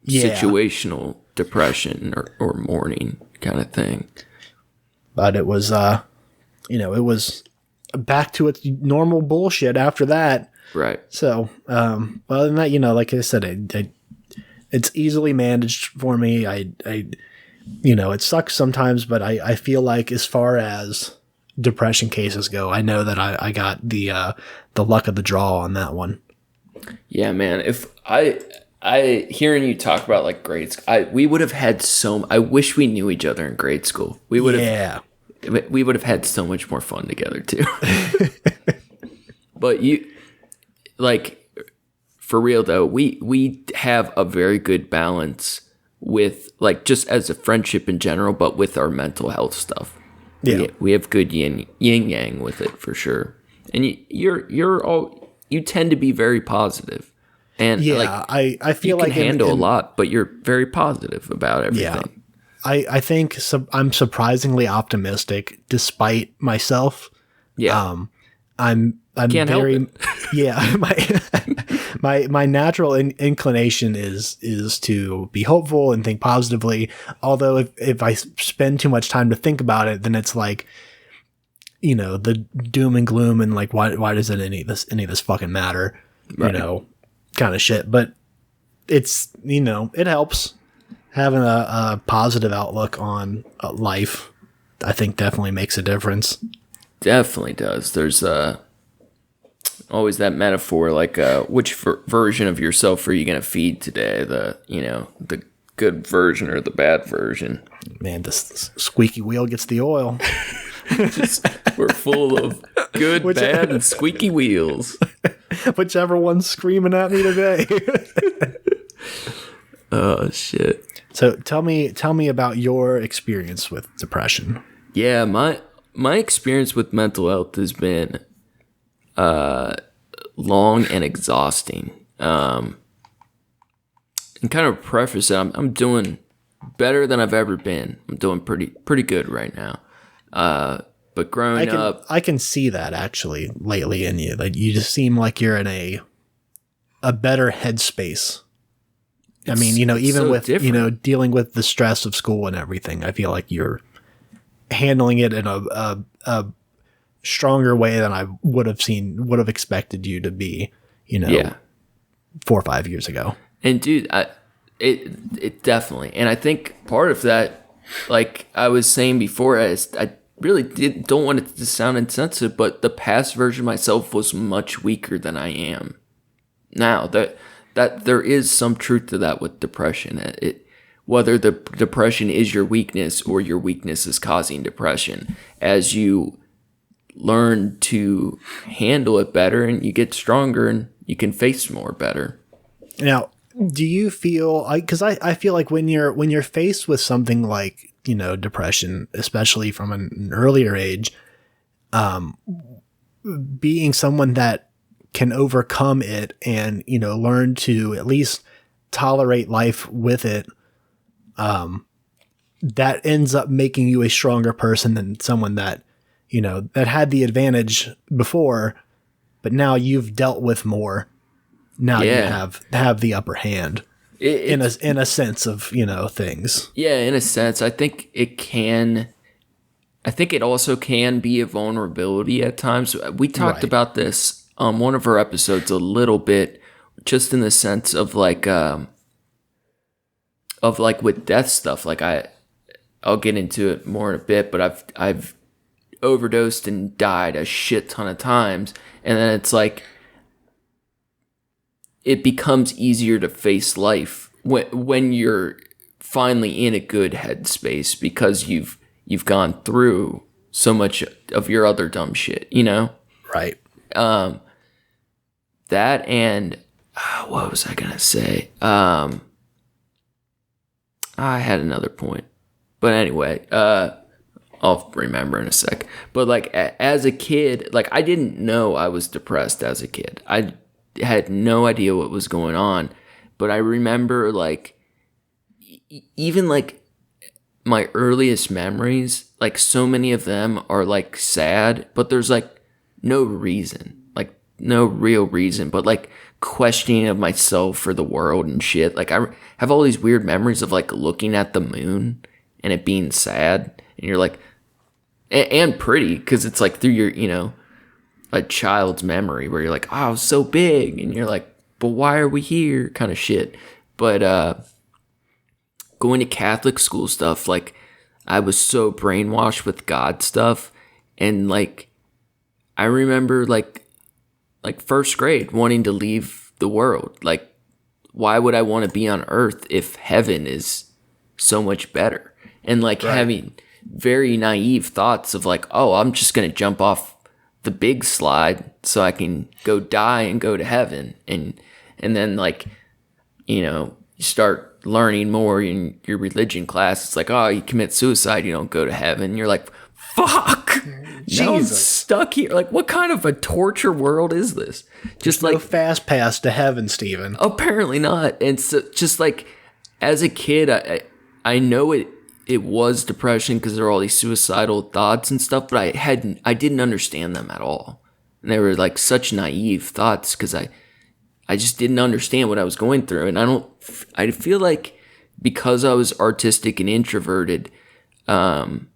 situational depression or mourning kind of thing. But it was, it was back to its normal bullshit after that. Right. So, other than that, like I said, it's easily managed for me. It sucks sometimes, but I feel like as far as depression cases go, I know that I got the luck of the draw on that one. Yeah, man. If I hearing you talk about like grade school, we would have had I wish we knew each other in grade school. We would have had so much more fun together too. But for real though, we have a very good balance with like just as a friendship in general, but with our mental health stuff. Yeah, we have good yin yang with it for sure. And you tend to be very positive. And I feel you like can handle a lot, but you're very positive about everything. Yeah, I think I'm surprisingly optimistic despite myself. Yeah. I'm Can't help very, it. yeah, my natural inclination is to be hopeful and think positively. Although if I spend too much time to think about it, then it's like, the doom and gloom and like, why does it any of this fucking matter? Right. Kind of shit. But it's, it helps having a positive outlook on life. I think definitely makes a difference. Definitely does. There's always that metaphor, like which version of yourself are you going to feed today? The good version or the bad version? Man, this squeaky wheel gets the oil. We're full of good, bad, and squeaky wheels. Whichever one's screaming at me today. Oh shit. So tell me about your experience with depression. Yeah, my experience with mental health has been long and exhausting. And kind of preface it, I'm doing better than I've ever been. I'm doing pretty good right now. But growing up, I can see that actually lately in you. Like you just seem like you're in a better headspace. I mean, even so with different. dealing with the stress of school and everything, I feel like you're handling it in a stronger way than I would have expected you to be, Yeah. 4 or 5 years ago. And dude, it definitely, and I think part of that, like I was saying before, I really don't want it to sound insensitive, but the past version of myself was much weaker than I am now. That there is some truth to that with depression. Whether the depression is your weakness or your weakness is causing depression, as you learn to handle it better and you get stronger and you can face more better. Now, do you feel because I feel like when you're faced with something like depression, especially from an earlier age, being someone that can overcome it and learn to at least tolerate life with it, that ends up making you a stronger person than someone that that had the advantage before, but now you've dealt with more. Now you have the upper hand in a sense of things. Yeah, in a sense, I think it can. I think it also can be a vulnerability at times. We talked about this on one of our episodes a little bit, just in the sense of like with death stuff. Like I'll get into it more in a bit, but I've overdosed and died a shit ton of times, and then it's like it becomes easier to face life when you're finally in a good headspace because you've gone through so much of your other dumb shit, Right. That and what was I gonna say? I had another point, but anyway, I'll remember in a sec. But like as a kid, like I didn't know I was depressed as a kid. I had no idea what was going on, but I remember like even like my earliest memories, like so many of them are like sad, but there's like no reason, like no real reason, but like questioning of myself for the world and shit. Like I have all these weird memories of like looking at the moon and it being sad, and you're like, and pretty, because it's like through your, a child's memory where you're like, oh, it's so big, and you're like, but why are we here, kind of shit. But going to Catholic school stuff, like I was so brainwashed with God stuff, and like I remember like first grade wanting to leave the world. Like, why would I want to be on earth if heaven is so much better? And like having very naive thoughts of like, oh, I'm just gonna jump off the big slide so I can go die and go to heaven. And then like, you start learning more in your religion class. It's like, oh, you commit suicide, you don't go to heaven. You're like, fuck, now I'm stuck here. Like, what kind of a torture world is this? Just There's like no fast pass to heaven, Steven. Apparently not. And so just like as a kid, I know it was depression because there are all these suicidal thoughts and stuff, but I didn't understand them at all. And they were like such naive thoughts because I just didn't understand what I was going through. And I feel like because I was artistic and introverted, and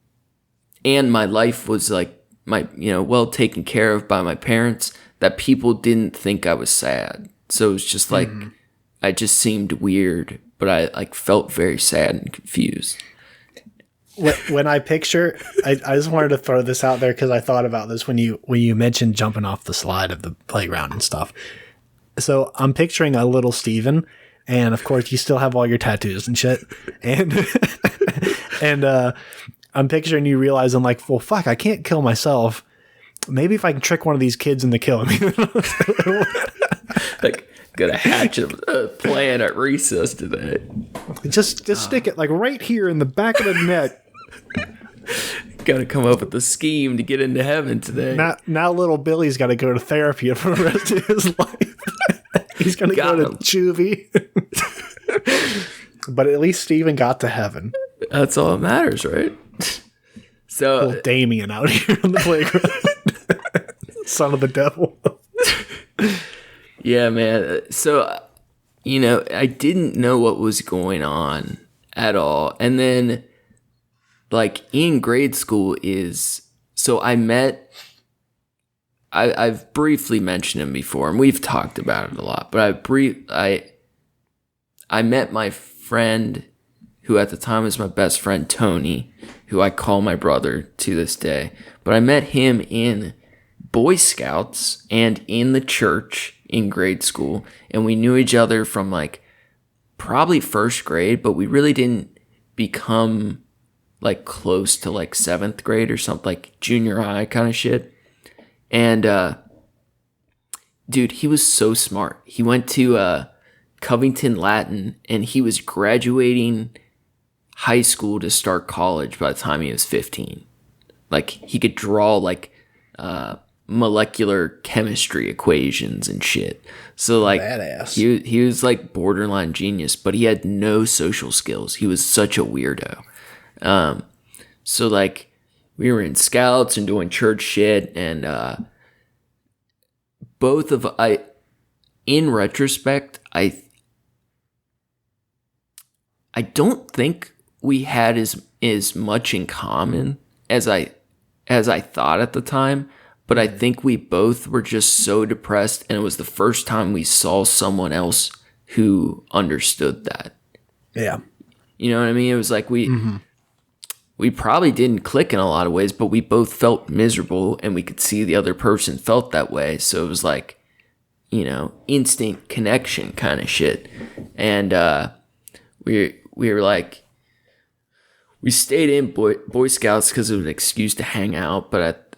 my life was like well taken care of by my parents, that people didn't think I was sad. So it was just like, I just seemed weird, but I like felt very sad and confused. When I picture, I just wanted to throw this out there because I thought about this when you mentioned jumping off the slide of the playground and stuff. So I'm picturing a little Steven, and of course you still have all your tattoos and shit. And I'm picturing you realizing like, well, fuck, I can't kill myself. Maybe if I can trick one of these kids into killing me. Like, gonna hatch a plan at recess today. Just stick it like right here in the back of the neck. Gotta come up with a scheme to get into heaven today. Now little Billy's got to go to therapy for the rest of his life. He's gonna go to juvie. But at least Steven got to heaven. That's all that matters, right? So little Damien out here on the playground. Son of the devil. Yeah, man. So, I didn't know what was going on at all. And then, like, in grade school I've briefly mentioned him before, and we've talked about it a lot, but I met my friend, who at the time was my best friend, Tony, who I call my brother to this day. But I met him in Boy Scouts and in the church in grade school, and we knew each other from like probably first grade, but we really didn't become like close to like 7th grade or something, like junior high kind of shit. And dude, he was so smart. He went to Covington Latin, and he was graduating high school to start college by the time he was 15. Like, he could draw like molecular chemistry equations and shit. So like, badass. He was like borderline genius, but he had no social skills. He was such a weirdo. So like, we were in scouts and doing church shit, and in retrospect, I don't think we had as much in common as I thought at the time, but I think we both were just so depressed, and it was the first time we saw someone else who understood that. Yeah. You know what I mean? It was like we probably didn't click in a lot of ways, but we both felt miserable, and we could see the other person felt that way. So it was like, instant connection kind of shit. And we were like, we stayed in Boy Scouts because it was an excuse to hang out. But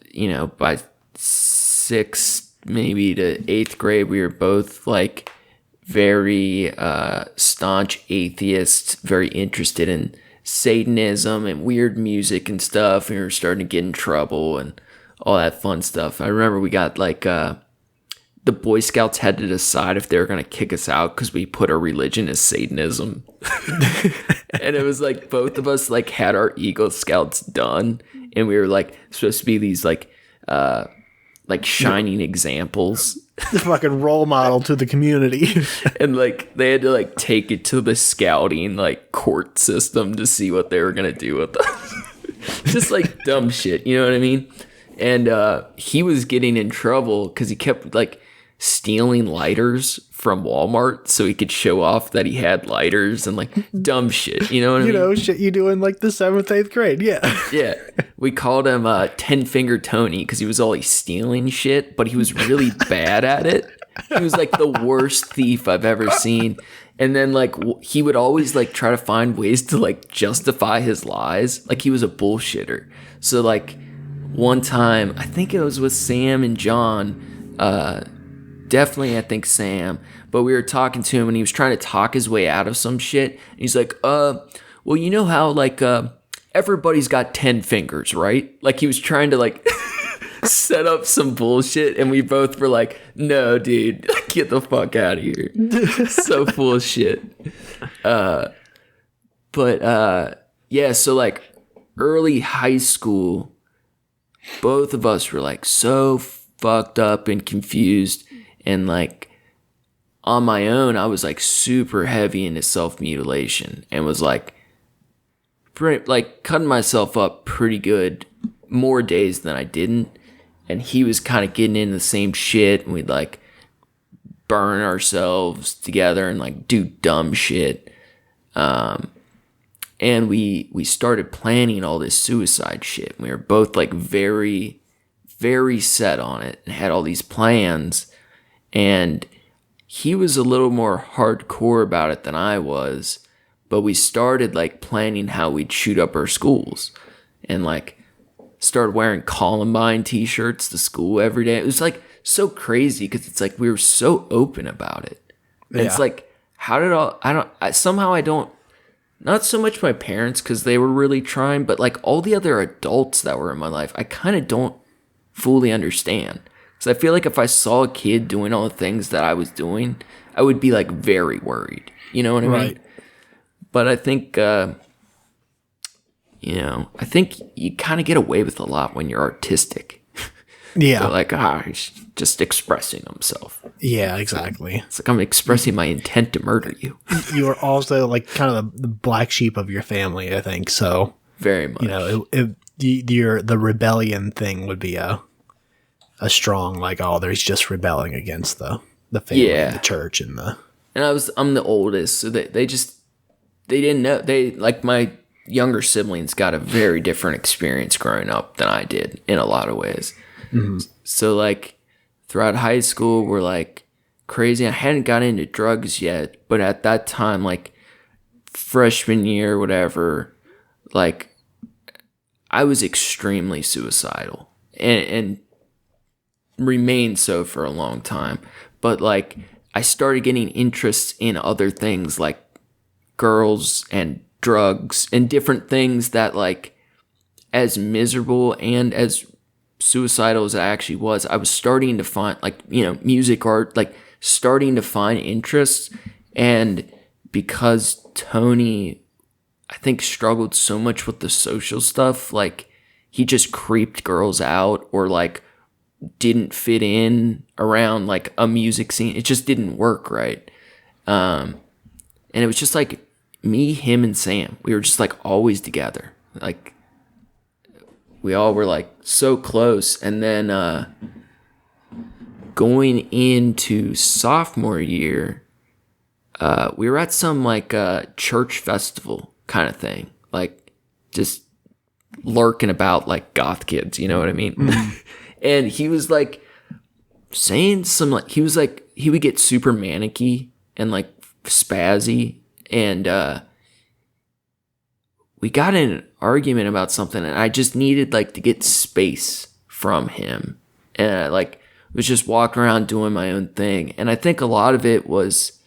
by 6th maybe to 8th grade, we were both like very staunch atheists, very interested in Satanism and weird music and stuff. And we were starting to get in trouble and all that fun stuff. I remember we got like the Boy Scouts had to decide if they were going to kick us out because we put our religion as Satanism. And it was like both of us like had our Eagle Scouts done, and we were like supposed to be these like shining examples. The fucking role model to the community. And like they had to like take it to the scouting like court system to see what they were going to do with us. Just like dumb shit, you know what I mean? And he was getting in trouble because he kept like stealing lighters from Walmart so he could show off that he had lighters and like dumb shit, you know what I mean? Shit you do in like the 7th, 8th grade, yeah. Yeah. We called him 10-Finger Tony because he was always stealing shit, but he was really bad at it. He was like the worst thief I've ever seen. And then like he would always like try to find ways to like justify his lies. Like he was a bullshitter. So like one time, I think it was with Sam and John, definitely I think Sam, but we were talking to him and he was trying to talk his way out of some shit. And he's like, well, you know how like everybody's got 10 fingers, right? Like he was trying to like set up some bullshit, and we both were like, no, dude, get the fuck out of here. So full of shit. Yeah, so like early high school, both of us were like so fucked up and confused, and like on my own I was like super heavy into self-mutilation and was like cutting myself up pretty good more days than I didn't. And he was kind of getting into the same shit, and we'd like burn ourselves together and like do dumb shit. And we started planning all this suicide shit. We were both like very, very set on it and had all these plans. And he was a little more hardcore about it than I was. But we started like planning how we'd shoot up our schools, and like started wearing Columbine t-shirts to school every day. It was like so crazy because it's like we were so open about it. And it's like, how did I don't, not so much my parents because they were really trying, but like all the other adults that were in my life, I kind of don't fully understand. Because I feel like if I saw a kid doing all the things that I was doing, I would be like very worried. You know what I mean? But I think, I think you kind of get away with a lot when you're artistic. Yeah. So like, he's just expressing himself. Yeah, exactly. It's like I'm expressing my intent to murder you. You are also like kind of the black sheep of your family, I think. So very much. The rebellion thing would be a strong like, oh, there's just rebelling against the family, and the church, and the. And I'm the oldest, so they didn't know. They like my younger siblings got a very different experience growing up than I did in a lot of ways. Mm-hmm. So like throughout high school, we're like crazy. I hadn't gotten into drugs yet, but at that time, like freshman year, whatever, like I was extremely suicidal and remained so for a long time. But like I started getting interests in other things like girls and drugs and different things that like as miserable and as suicidal as I actually was, I was starting to find like, music, art, like starting to find interests. And because Tony, I think, struggled so much with the social stuff, like he just creeped girls out or like didn't fit in around like a music scene. It just didn't work right. And it was just like me, him, and Sam. We were just like always together. Like we all were like so close. And then going into sophomore year, we were at some like church festival kind of thing, like just lurking about like goth kids, you know what I mean? Mm-hmm. And he was like saying some like he would get super manicky and like spazzy, and we got in an argument about something, and I just needed like to get space from him, and I like was just walking around doing my own thing. And I think a lot of it was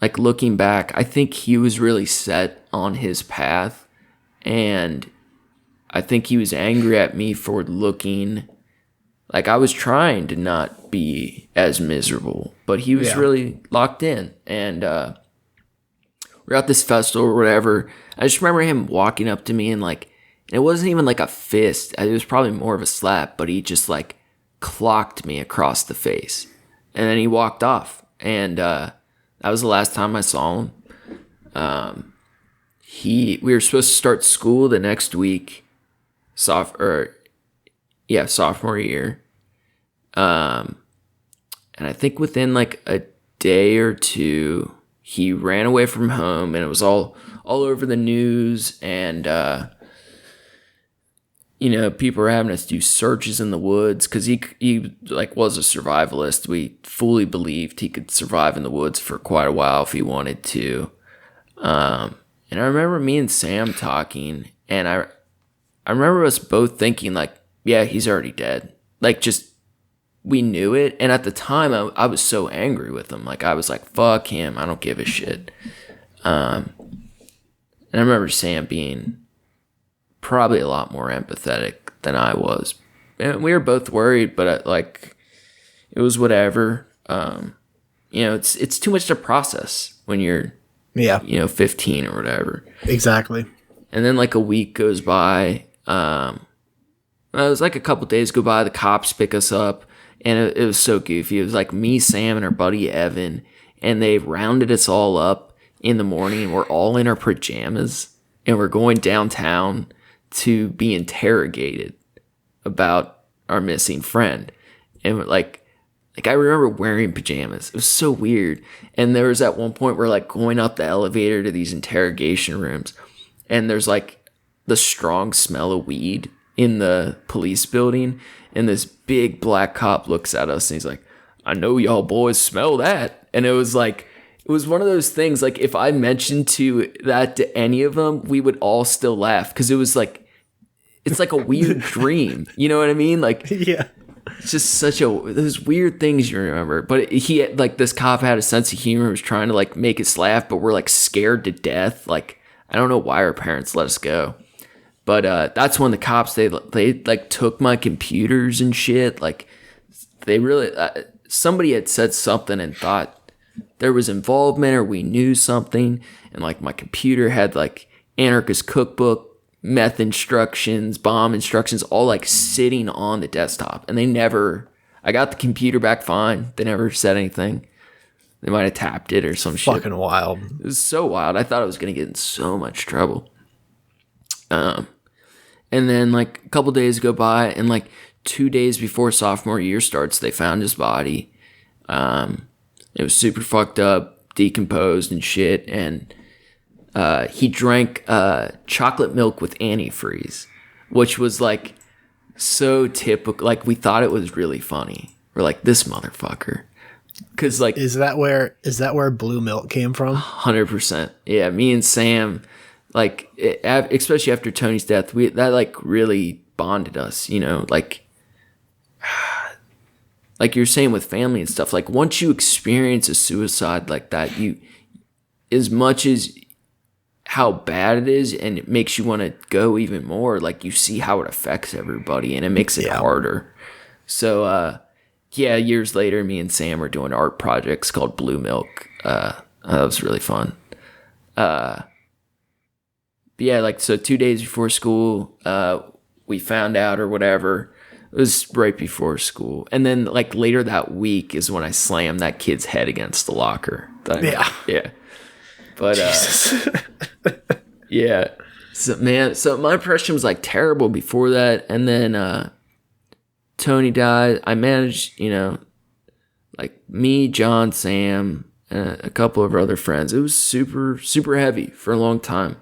like looking back, I think he was really set on his path, and I think he was angry at me for looking like I was trying to not be as miserable, but he was really locked in. And we're at this festival or whatever. I just remember him walking up to me and like, it wasn't even like a fist. It was probably more of a slap, but he just like clocked me across the face. And then he walked off. And that was the last time I saw him. We were supposed to start school the next week, sophomore year. And I think within like a day or two, he ran away from home, and it was all over the news. And, people were having us do searches in the woods because he like was a survivalist. We fully believed he could survive in the woods for quite a while if he wanted to. And I remember me and Sam talking, and I remember us both thinking like, yeah, he's already dead. Like just, we knew it. And at the time I was so angry with him. Like I was like, fuck him. I don't give a shit. And I remember Sam being probably a lot more empathetic than I was. And we were both worried, but it was whatever. It's too much to process when you're, 15 or whatever. Exactly. And then like a week goes by. it was like a couple days go by, the cops pick us up, and it was so goofy. It was like me, Sam, and our buddy Evan, and they rounded us all up in the morning, and we're all in our pajamas, and we're going downtown to be interrogated about our missing friend. And like I remember wearing pajamas. It was so weird. And there was at one point we're like going up the elevator to these interrogation rooms, and there's like the strong smell of weed in the police building, and this big black cop looks at us and he's like, "I know y'all boys smell that." And it was one of those things, like if I mentioned that to any of them, we would all still laugh, because it was like, it's like a weird dream. You know what I mean? Like, Yeah. it's just those weird things you remember. But he, like, this cop had a sense of humor, was trying to like make us laugh, but we're like scared to death. Like, I don't know why our parents let us go. But that's when the cops, they like took my computers and shit. Like, they really, somebody had said something and thought there was involvement, or we knew something. And like my computer had like anarchist cookbook, meth instructions, bomb instructions, all like sitting on the desktop. And I got the computer back fine. They never said anything. They might have tapped it or some shit. Fucking wild. It was so wild. I thought I was going to get in so much trouble. And then like a couple days go by, and like 2 days before sophomore year starts, they found his body. It was super fucked up, decomposed and shit. And he drank chocolate milk with antifreeze, which was like so typical. Like, we thought it was really funny. We're like, this motherfucker. Cause like, is that where blue milk came from? 100%. Yeah. Me and Sam, like, especially after Tony's death, that like really bonded us, you know, like you're saying with family and stuff. Like, once you experience a suicide like that, as much as how bad it is, and it makes you want to go even more, like, you see how it affects everybody, and it makes it harder. So, years later, me and Sam were doing art projects called Blue Milk. That was really fun. But yeah, like, so 2 days before school, we found out or whatever. It was right before school. And then like later that week is when I slammed that kid's head against the locker. Yeah. But, yeah. So my impression was like terrible before that. And then, Tony died. I managed, you know, like me, John, Sam, and a couple of our other friends. It was super, super heavy for a long time.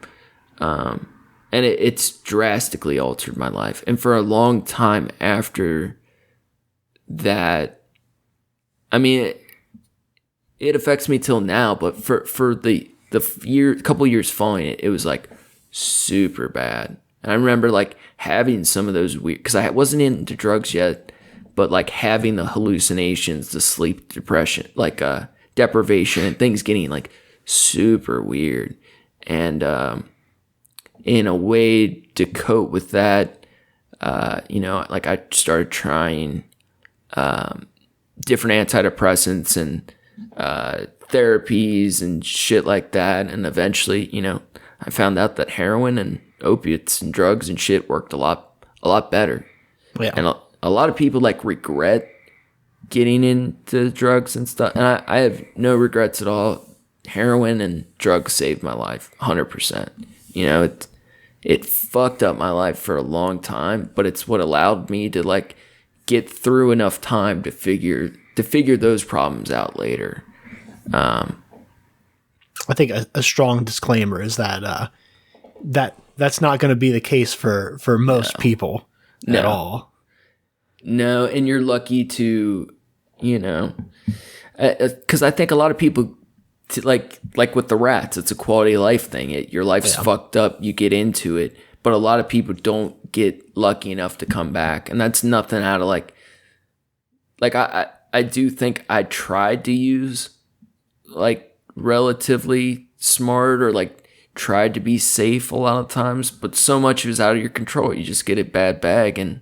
And it's drastically altered my life. And for a long time after that, I mean, it affects me till now, but for the couple years following it, it was like super bad. And I remember like having some of those weird, because I wasn't into drugs yet, but like having the hallucinations, the sleep depression, like deprivation, and things getting like super weird. And in a way to cope with that, you know, like I started trying different antidepressants and therapies and shit like that. And eventually, you know, I found out that heroin and opiates and drugs and shit worked a lot better. Yeah. And a lot of people like regret getting into drugs and stuff. And I have no regrets at all. Heroin and drugs saved my life 100%. You know, it fucked up my life for a long time, but it's what allowed me to like get through enough time to figure those problems out later. I think a strong disclaimer is that that's not going to be the case for most people at all. No, and you're lucky to, you know, because I think a lot of people, like with the rats, it's a quality of life thing. Your life's fucked up, you get into it, but a lot of people don't get lucky enough to come back, and that's nothing out of like I do think I tried to use like relatively smart or like tried to be safe a lot of times, but so much is out of your control. You just get a bad bag and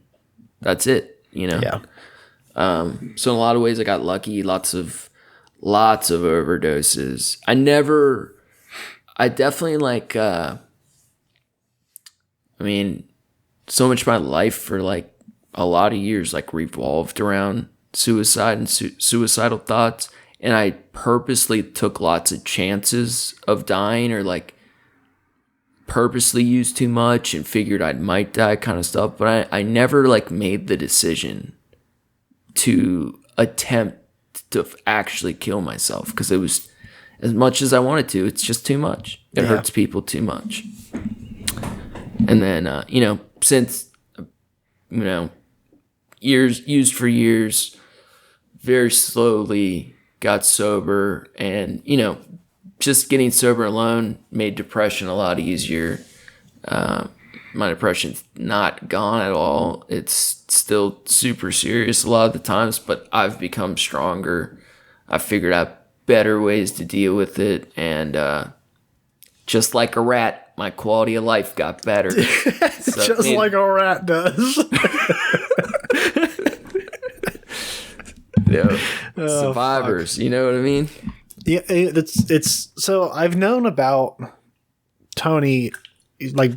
that's it, you know? Yeah. So in a lot of ways I got lucky, lots of overdoses. I definitely like, I mean, so much of my life for like a lot of years like revolved around suicide and suicidal thoughts, and I purposely took lots of chances of dying, or like purposely used too much and figured I might die kind of stuff, but I never like made the decision to attempt to actually kill myself, because it was, as much as I wanted to, it's just too much. It hurts people too much. And then since years used for years, very slowly got sober, and just getting sober alone made depression a lot easier. My depression's not gone at all. It's still super serious a lot of the times, but I've become stronger. I figured out better ways to deal with it, and just like a rat, my quality of life got better. Like a rat does. Survivors, fuck. You know what I mean? Yeah, it's so I've known about Tony, like,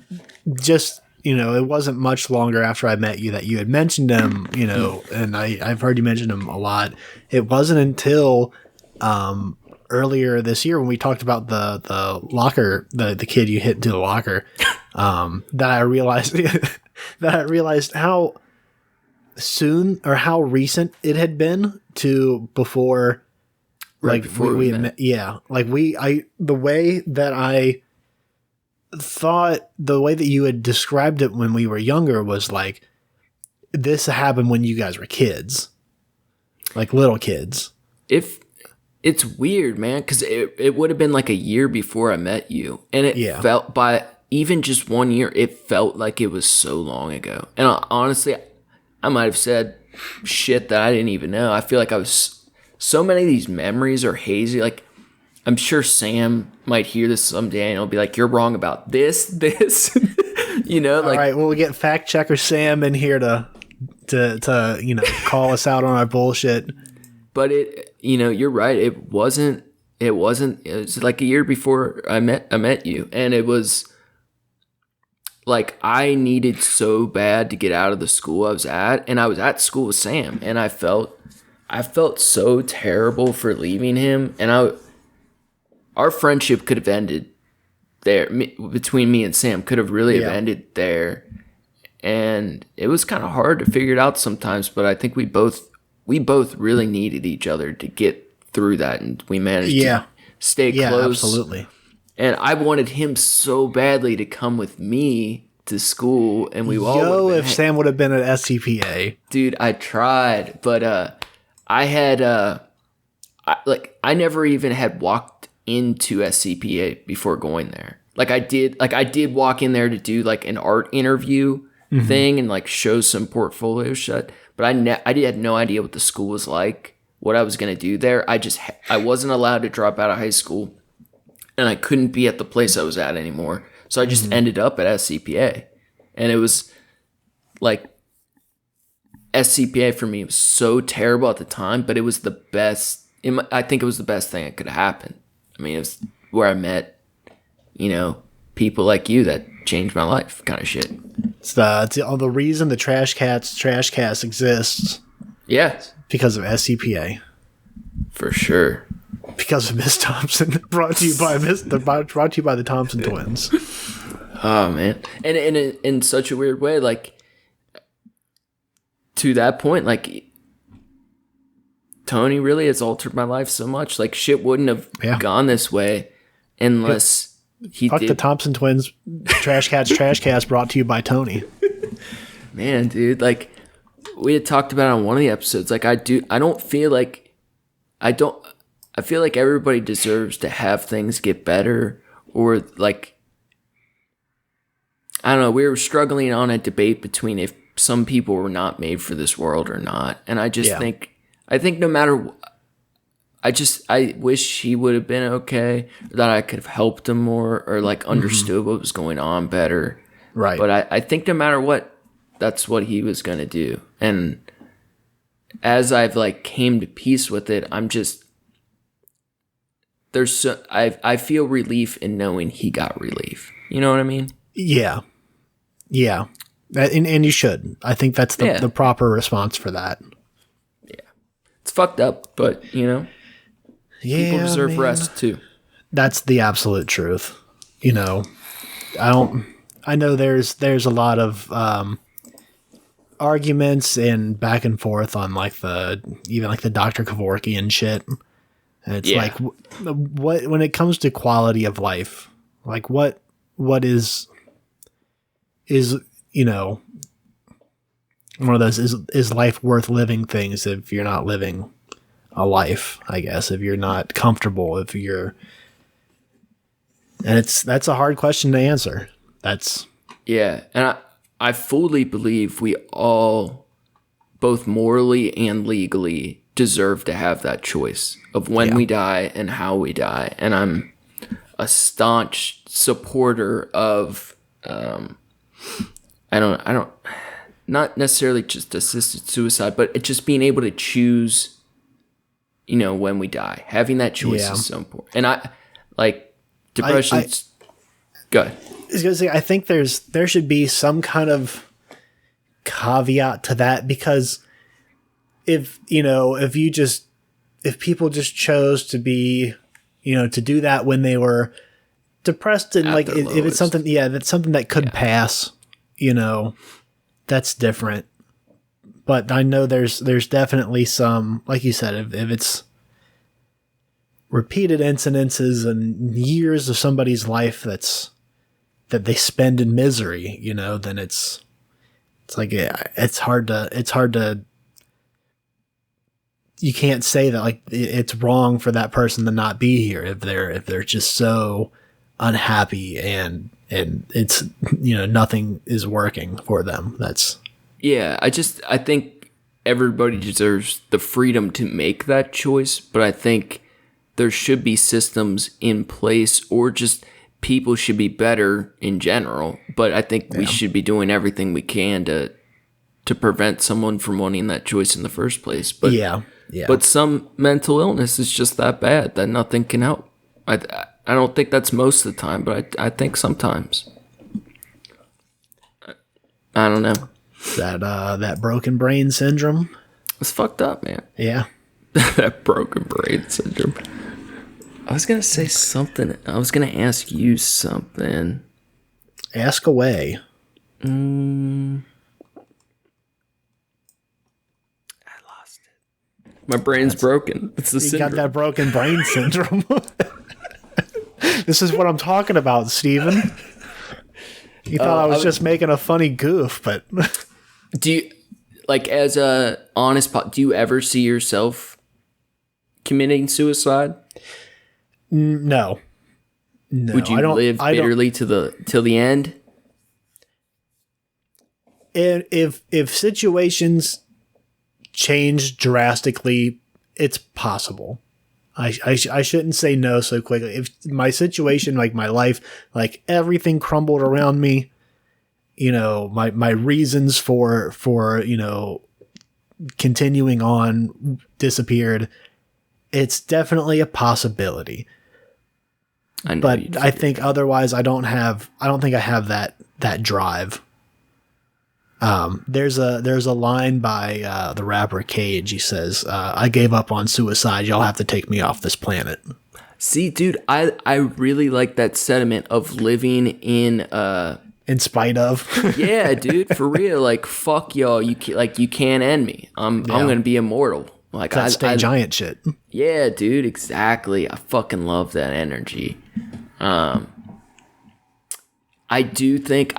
just, it wasn't much longer after I met you that you had mentioned him, and I've heard you mention him a lot. It wasn't until earlier this year when we talked about the locker, the kid you hit into the locker, that I realized how soon or how recent it had been to before. Right, like before we met. Yeah, like the way that I thought, the way that you had described it when we were younger was like, this happened when you guys were kids, like little kids. If it's weird, man, because it would have been like a year before I met you, and it felt, by even just 1 year, it felt like it was so long ago. And honestly, I might have said shit that I didn't even know. I feel like I was. So many of these memories are hazy. Like, I'm sure Sam might hear this someday and he'll be like, "You're wrong about this." Like, all right, well, we get fact checker Sam in here to call us out on our bullshit. But you're right. It was like a year before I met you, and it was like I needed so bad to get out of the school I was at, and I was at school with Sam, and I felt so terrible for leaving him, and our friendship could have ended there. Between me and Sam could have really have ended there, and it was kind of hard to figure it out sometimes. But I think we both really needed each other to get through that, and we managed to stay close. Absolutely. And I wanted him so badly to come with me to school, and we all. If Sam would have been at SCPA, dude, I tried, but I had I never even had walked into SCPA before going there. Like I did walk in there to do like an art interview thing and like show some portfolio shit, but I had no idea what the school was like, what I was going to do there. I wasn't allowed to drop out of high school, and I couldn't be at the place I was at anymore. So I just ended up at SCPA, and it was like, SCPA for me was so terrible at the time, but it was the best. I think it was the best thing that could have happened. I mean, it was where I met, people like you that changed my life, kind of shit. It's the reason the Trashcats exists. Yeah, because of SCPA, for sure. Because of Miss Thompson, brought to you by the Thompson twins. Oh man, and in such a weird way, like. To that point, like, Tony really has altered my life so much. Like, shit wouldn't have gone this way unless he did. The Thompson twins. Trashcats brought to you by Tony. Man, dude, like, we had talked about it on one of the episodes. Like, I feel like everybody deserves to have things get better, or like, I don't know. We were struggling on a debate between if some people were not made for this world or not. And I just think no matter, I wish he would have been okay, that I could have helped him more, or like understood what was going on better. Right. But I think no matter what, that's what he was going to do. And as I've like came to peace with it, I'm just, I feel relief in knowing he got relief. You know what I mean? Yeah. Yeah. And you should. I think that's the proper response for that. Yeah. It's fucked up, but, people deserve rest, too. That's the absolute truth. I know there's a lot of arguments and back and forth on the Dr. Kevorkian shit. And it's like, what when it comes to quality of life, like what is one of those is life worth living things if you're not living a life, I guess, if you're not comfortable, and that's a hard question to answer. And I fully believe we all, both morally and legally, deserve to have that choice of when we die and how we die. And I'm a staunch supporter of, not necessarily just assisted suicide, but it just being able to choose, when we die. Having that choice is so important. And depression. Go ahead. I was gonna say, I think there should be some kind of caveat to that, because if people just chose to be, to do that when they were depressed and if it's something, that's something that could pass, that's different. But I know there's definitely some, like you said, if it's repeated incidences and years of somebody's life that they spend in misery, then it's hard to, you can't say that it's wrong for that person to not be here if they're just so unhappy and it's, nothing is working for them. I think everybody deserves the freedom to make that choice, but I think there should be systems in place, or just people should be better in general. But I think we should be doing everything we can to prevent someone from wanting that choice in the first place. But but some mental illness is just that bad that nothing can help. I don't think that's most of the time, but I think sometimes. I don't know. That broken brain syndrome. It's fucked up, man. Yeah. That broken brain syndrome. I was going to say something. I was going to ask you something. Ask away. I lost it. My brain's broken. It's the syndrome. You got that broken brain syndrome. This is what I'm talking about, Steven. You thought I was just making a funny goof, but... Do you, as a honest, do you ever see yourself committing suicide? No. Would you live bitterly till the end? If situations change drastically, it's possible. I shouldn't say no so quickly. If my situation, my life, everything crumbled around me, my reasons for continuing on disappeared, it's definitely a possibility. But I think otherwise I don't think I have that drive. There's a line by the rapper Cage. He says, "I gave up on suicide. Y'all have to take me off this planet." See, dude, I really like that sentiment of living in spite of. Yeah, dude, for real. Fuck y'all. You can't end me. I'm gonna be immortal. That stay giant shit. Yeah, dude, exactly. I fucking love that energy. I do think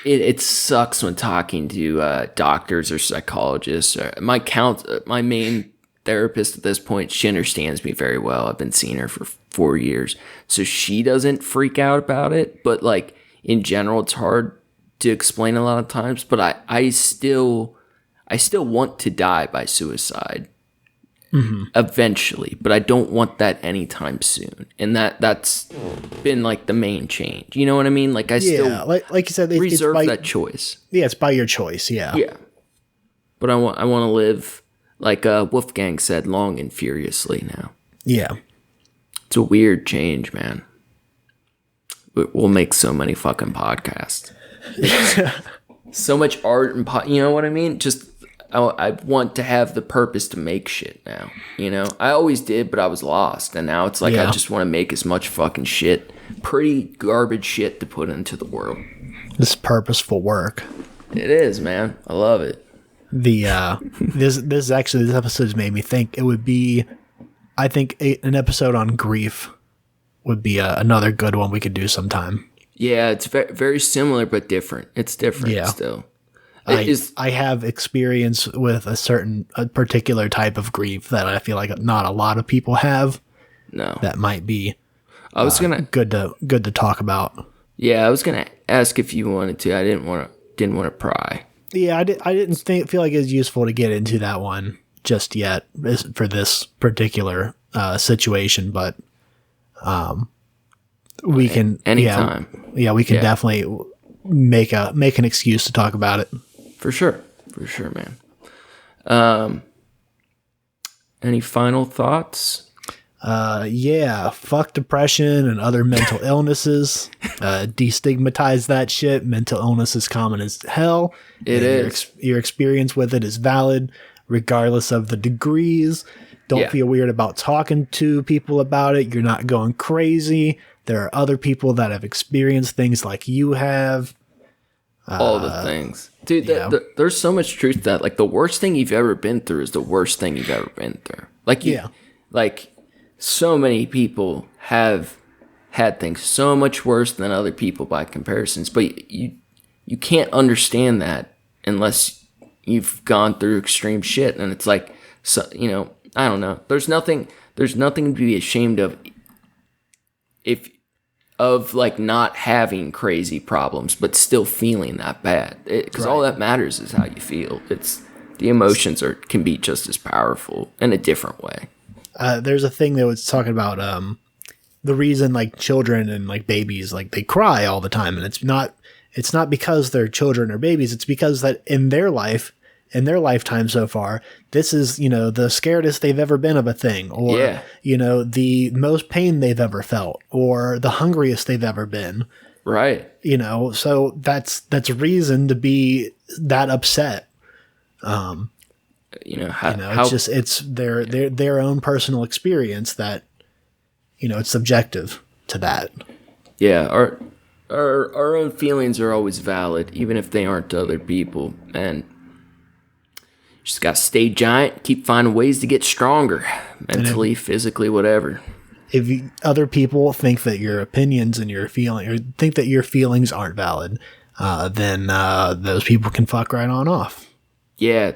it sucks when talking to doctors or psychologists. My main therapist at this point, she understands me very well. I've been seeing her for 4 years, so she doesn't freak out about it. But in general, it's hard to explain a lot of times. But I still want to die by suicide. Mm-hmm. Eventually, but I don't want that anytime soon, and that's been the main change. You know what I mean? I still like you said, reserve that choice. Yeah, it's by your choice. Yeah. But I want to live Wolfgang said, long and furiously. Now, it's a weird change, man. We'll make so many fucking podcasts. so much art and you know what I mean? Just I want to have the purpose to make shit now. You know, I always did, but I was lost, and now it's like I just want to make as much fucking shit, pretty garbage shit to put into the world. This purposeful work. It is, man. I love it. This episode has made me think it would be, I think an episode on grief would be another good one we could do sometime. Yeah, it's very similar but different. It's different still. I have experience with a particular type of grief that I feel like not a lot of people have. No, that might be. I was good to talk about. Yeah, I was gonna ask if you wanted to. I didn't want to pry. Yeah, I didn't feel like it was useful to get into that one just yet for this particular situation, but we can anytime. Yeah, we can definitely make an excuse to talk about it. For sure, man. Any final thoughts? Fuck depression and other mental illnesses. Destigmatize that shit. Mental illness is common as hell. It is. Your experience with it is valid, regardless of the degrees. Don't feel weird about talking to people about it. You're not going crazy. There are other people that have experienced things like you have. All the things. Dude, there's so much truth to that. Like, the worst thing you've ever been through is the worst thing you've ever been through. Like, so many people have had things so much worse than other people by comparisons, but you can't understand that unless you've gone through extreme shit. And it's like, so, you know, I don't know. There's nothing to be ashamed of like not having crazy problems, but still feeling that bad. Because all that matters is how you feel. It's the emotions can be just as powerful in a different way. There's a thing that was talking about the reason like children and like babies, like they cry all the time, and it's not because they're children or babies. It's because that in their lifetime so far, this is, you know, the scaredest they've ever been of a thing, or you know, the most pain they've ever felt, or the hungriest they've ever been. Right. You know, so that's reason to be that upset. It's their own personal experience that, you know, it's subjective to that. Yeah, our own feelings are always valid, even if they aren't to other people, and you just gotta stay giant, keep finding ways to get stronger, mentally, physically, whatever. If other people think that your opinions and your feeling, or think that your feelings aren't valid, then those people can fuck right on off. Yeah,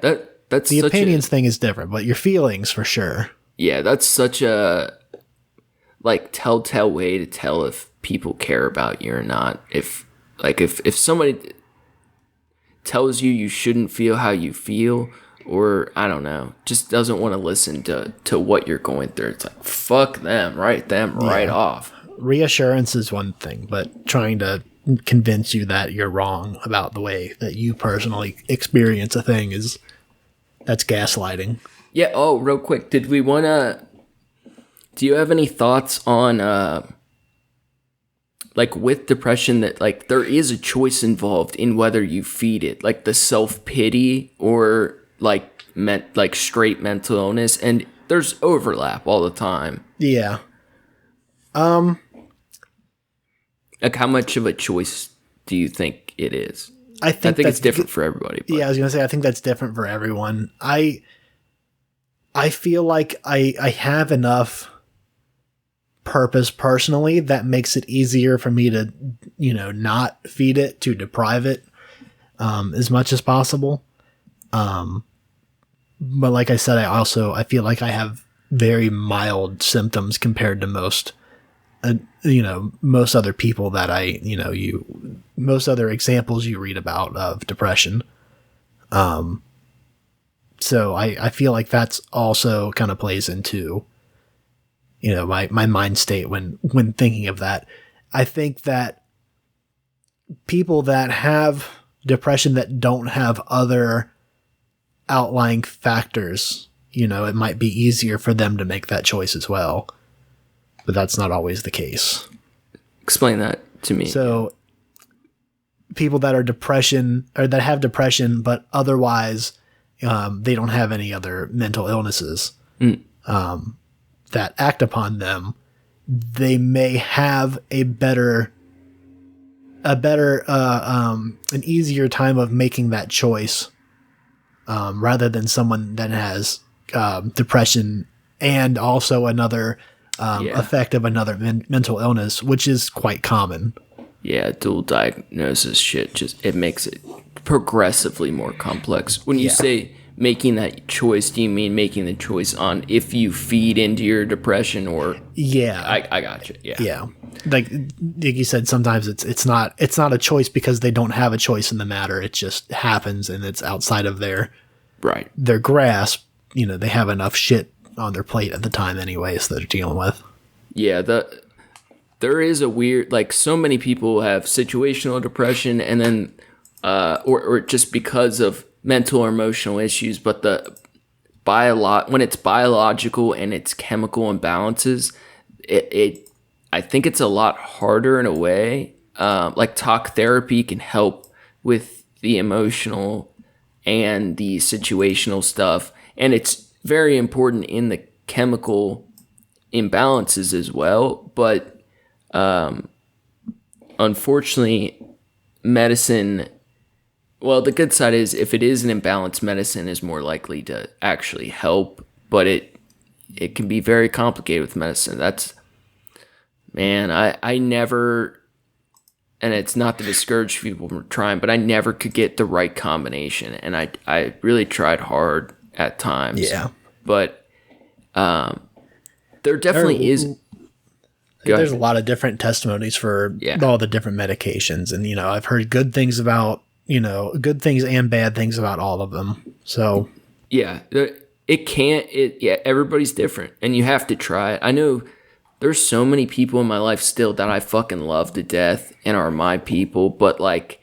that's the opinions thing is different, but your feelings for sure. Yeah, that's such a like telltale way to tell if people care about you or not. If somebody tells you shouldn't feel how you feel, or I don't know, just doesn't want to listen to what you're going through, it's like, fuck them, write them right off. Reassurance is one thing, but trying to convince you that you're wrong about the way that you personally experience a thing that's gaslighting. Yeah. Oh, real quick. Do you have any thoughts on, like with depression, that like there is a choice involved in whether you feed it, like the self-pity or like straight mental illness, and there's overlap all the time. Yeah. Like how much of a choice do you think it is? I think it's different for everybody. But. Yeah, I was gonna say I think that's different for everyone. I feel like I have enough purpose personally that makes it easier for me to, you know, not feed it, to deprive it as much as possible. But like I said, I feel like I have very mild symptoms compared to most other people that most other examples you read about of depression. So I feel like that's also kind of plays into, you know, my mind state when thinking of that. I think that people that have depression that don't have other outlying factors, you know, it might be easier for them to make that choice as well. But that's not always the case. Explain that to me. So people that are depression or that have depression, but otherwise they don't have any other mental illnesses that act upon them, they may have an easier time of making that choice rather than someone that has depression and also another effect of another mental illness, which is quite common. Yeah, dual diagnosis shit it makes it progressively more complex. When you say making that choice, do you mean making the choice on if you feed into your depression or? Yeah, I got you. Yeah. Like you said, sometimes it's not a choice because they don't have a choice in the matter. It just happens and it's outside of their grasp. You know, they have enough shit on their plate at the time anyways that they're dealing with. Yeah, there is a weird, like, so many people have situational depression and then or just because of mental or emotional issues, but when it's biological and it's chemical imbalances, I think it's a lot harder in a way. Like talk therapy can help with the emotional and the situational stuff, and it's very important in the chemical imbalances as well. But unfortunately, medicine, well, the good side is if it is an imbalance, medicine is more likely to actually help, but it can be very complicated with medicine. I never, and it's not to discourage people from trying, but I never could get the right combination, and I really tried hard at times. Yeah. But there definitely is. There's a lot of different testimonies for all the different medications, and I've heard good things about good things and bad things about all of them. So everybody's different, and you have to try it. I know there's so many people in my life still that I fucking love to death and are my people, but like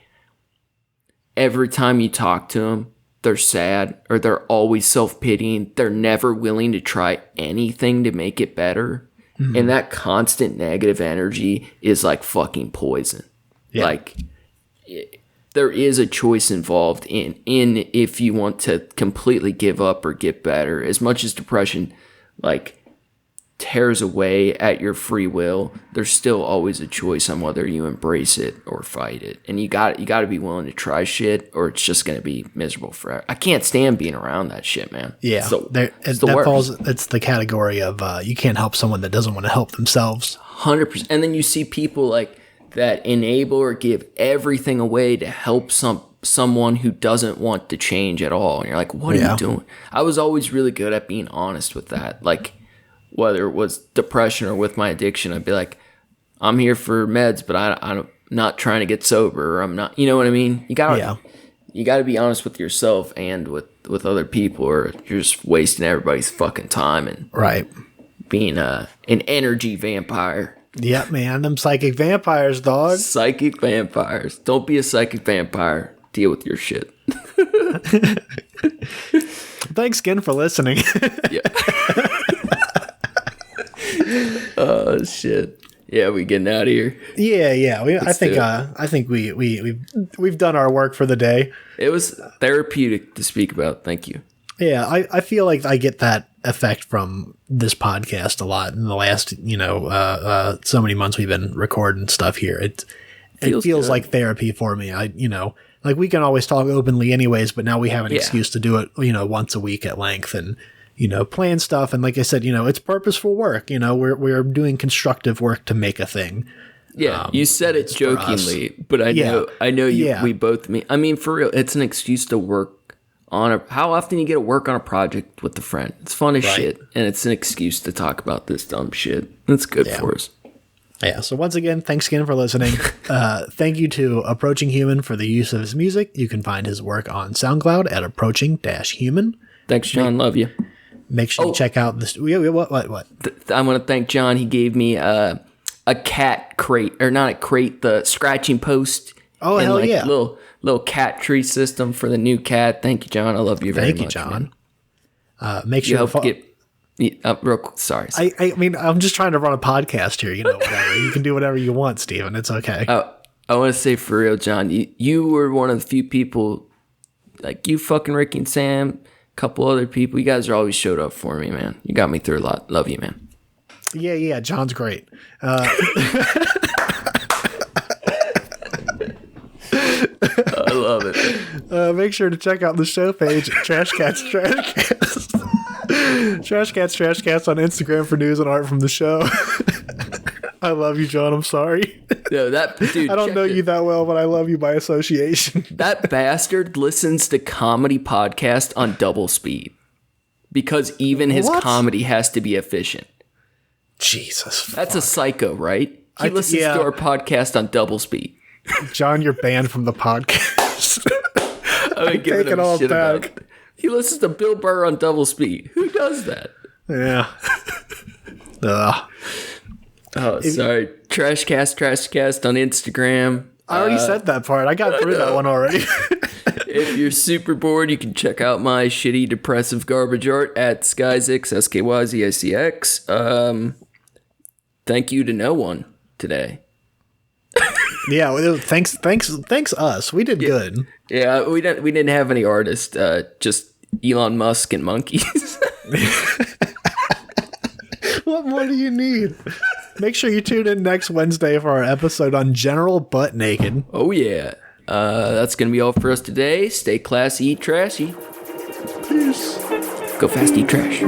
every time you talk to them, they're sad or they're always self-pitying. They're never willing to try anything to make it better. Mm-hmm. And that constant negative energy is like fucking poison. Yeah. Like there is a choice involved in if you want to completely give up or get better. As much as depression like tears away at your free will, there's still always a choice on whether you embrace it or fight it. And you got to be willing to try shit, or it's just going to be miserable forever. I can't stand being around that shit, man. Yeah, so it's the category of you can't help someone that doesn't want to help themselves. 100%. And then you see people like that enable or give everything away to help someone who doesn't want to change at all. And you're like, what are you doing? I was always really good at being honest with that. Like, whether it was depression or with my addiction, I'd be like, I'm here for meds, but I'm not trying to get sober, or I'm not, you know what I mean? You gotta be honest with yourself and with other people, or you're just wasting everybody's fucking time and being an energy vampire. Yep, man. Them psychic vampires, dog. Psychic vampires. Don't be a psychic vampire. Deal with your shit. Thanks again for listening. Yeah. Oh shit! Yeah, we getting out of here. Yeah. I think we've done our work for the day. It was therapeutic to speak about. Thank you. Yeah, I feel like I get that effect from this podcast a lot in the last so many months we've been recording stuff here. It feels like therapy for me. Like we can always talk openly anyways, but now we have an excuse to do it once a week at length and. Plan stuff. And like I said, it's purposeful work. We're doing constructive work to make a thing. Yeah. You said it jokingly, but I know we both mean, I mean, for real, it's an excuse to work on how often you get to work on a project with a friend. It's fun as shit. And it's an excuse to talk about this dumb shit. That's good for us. Yeah. So once again, thanks again for listening. Thank you to Approaching Human for the use of his music. You can find his work on SoundCloud at approaching-human. Thanks, John. Love you. Make sure you check out this. What? I want to thank John. He gave me a cat crate, or not a crate, the scratching post. Oh, hell yeah. Little cat tree system for the new cat. Thank you, John. I love you very much. Thank you, John. Make sure you help get. Sorry. I mean, I'm just trying to run a podcast here. Whatever. You can do whatever you want, Steven. It's okay. I want to say for real, John, you were one of the few people, like you fucking Ricky and Sam, a couple other people. You guys are always showed up for me, man. You got me through a lot. Love you, man. Yeah. John's great. I love it. Make sure to check out the show page, Trashcats. Trashcats on Instagram for news and art from the show. I love you, John. I'm sorry. No, that dude. I don't know you that well, but I love you by association. That bastard listens to comedy podcast on double speed because even his comedy has to be efficient. Jesus, that's a psycho, right? He listens to our podcast on double speed. John, you're banned from the podcast. I'm take it all back. He listens to Bill Burr on double speed. Who does that? Yeah. Oh, sorry. Trashcast on Instagram. I already said that part. I got through that one already. If you're super bored, you can check out my shitty, depressive garbage art at Skyzix, SKYZICX. Thank you to no one today. Yeah, thanks us. We did good. Yeah, we didn't have any artists, just Elon Musk and monkeys. What more do you need? Make sure you tune in next Wednesday for our episode on General Butt Naked. Oh yeah. That's gonna be all for us today. Stay classy, eat trashy. Peace. Go fast, eat trash.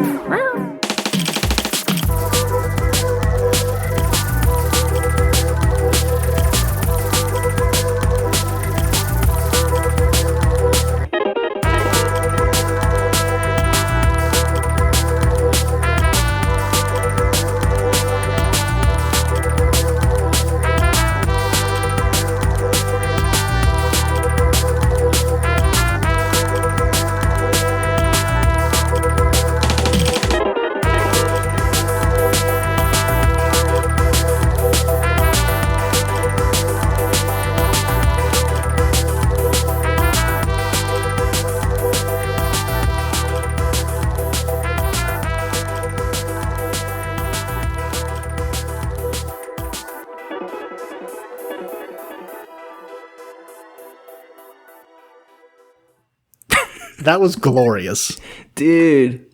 That was glorious. Dude.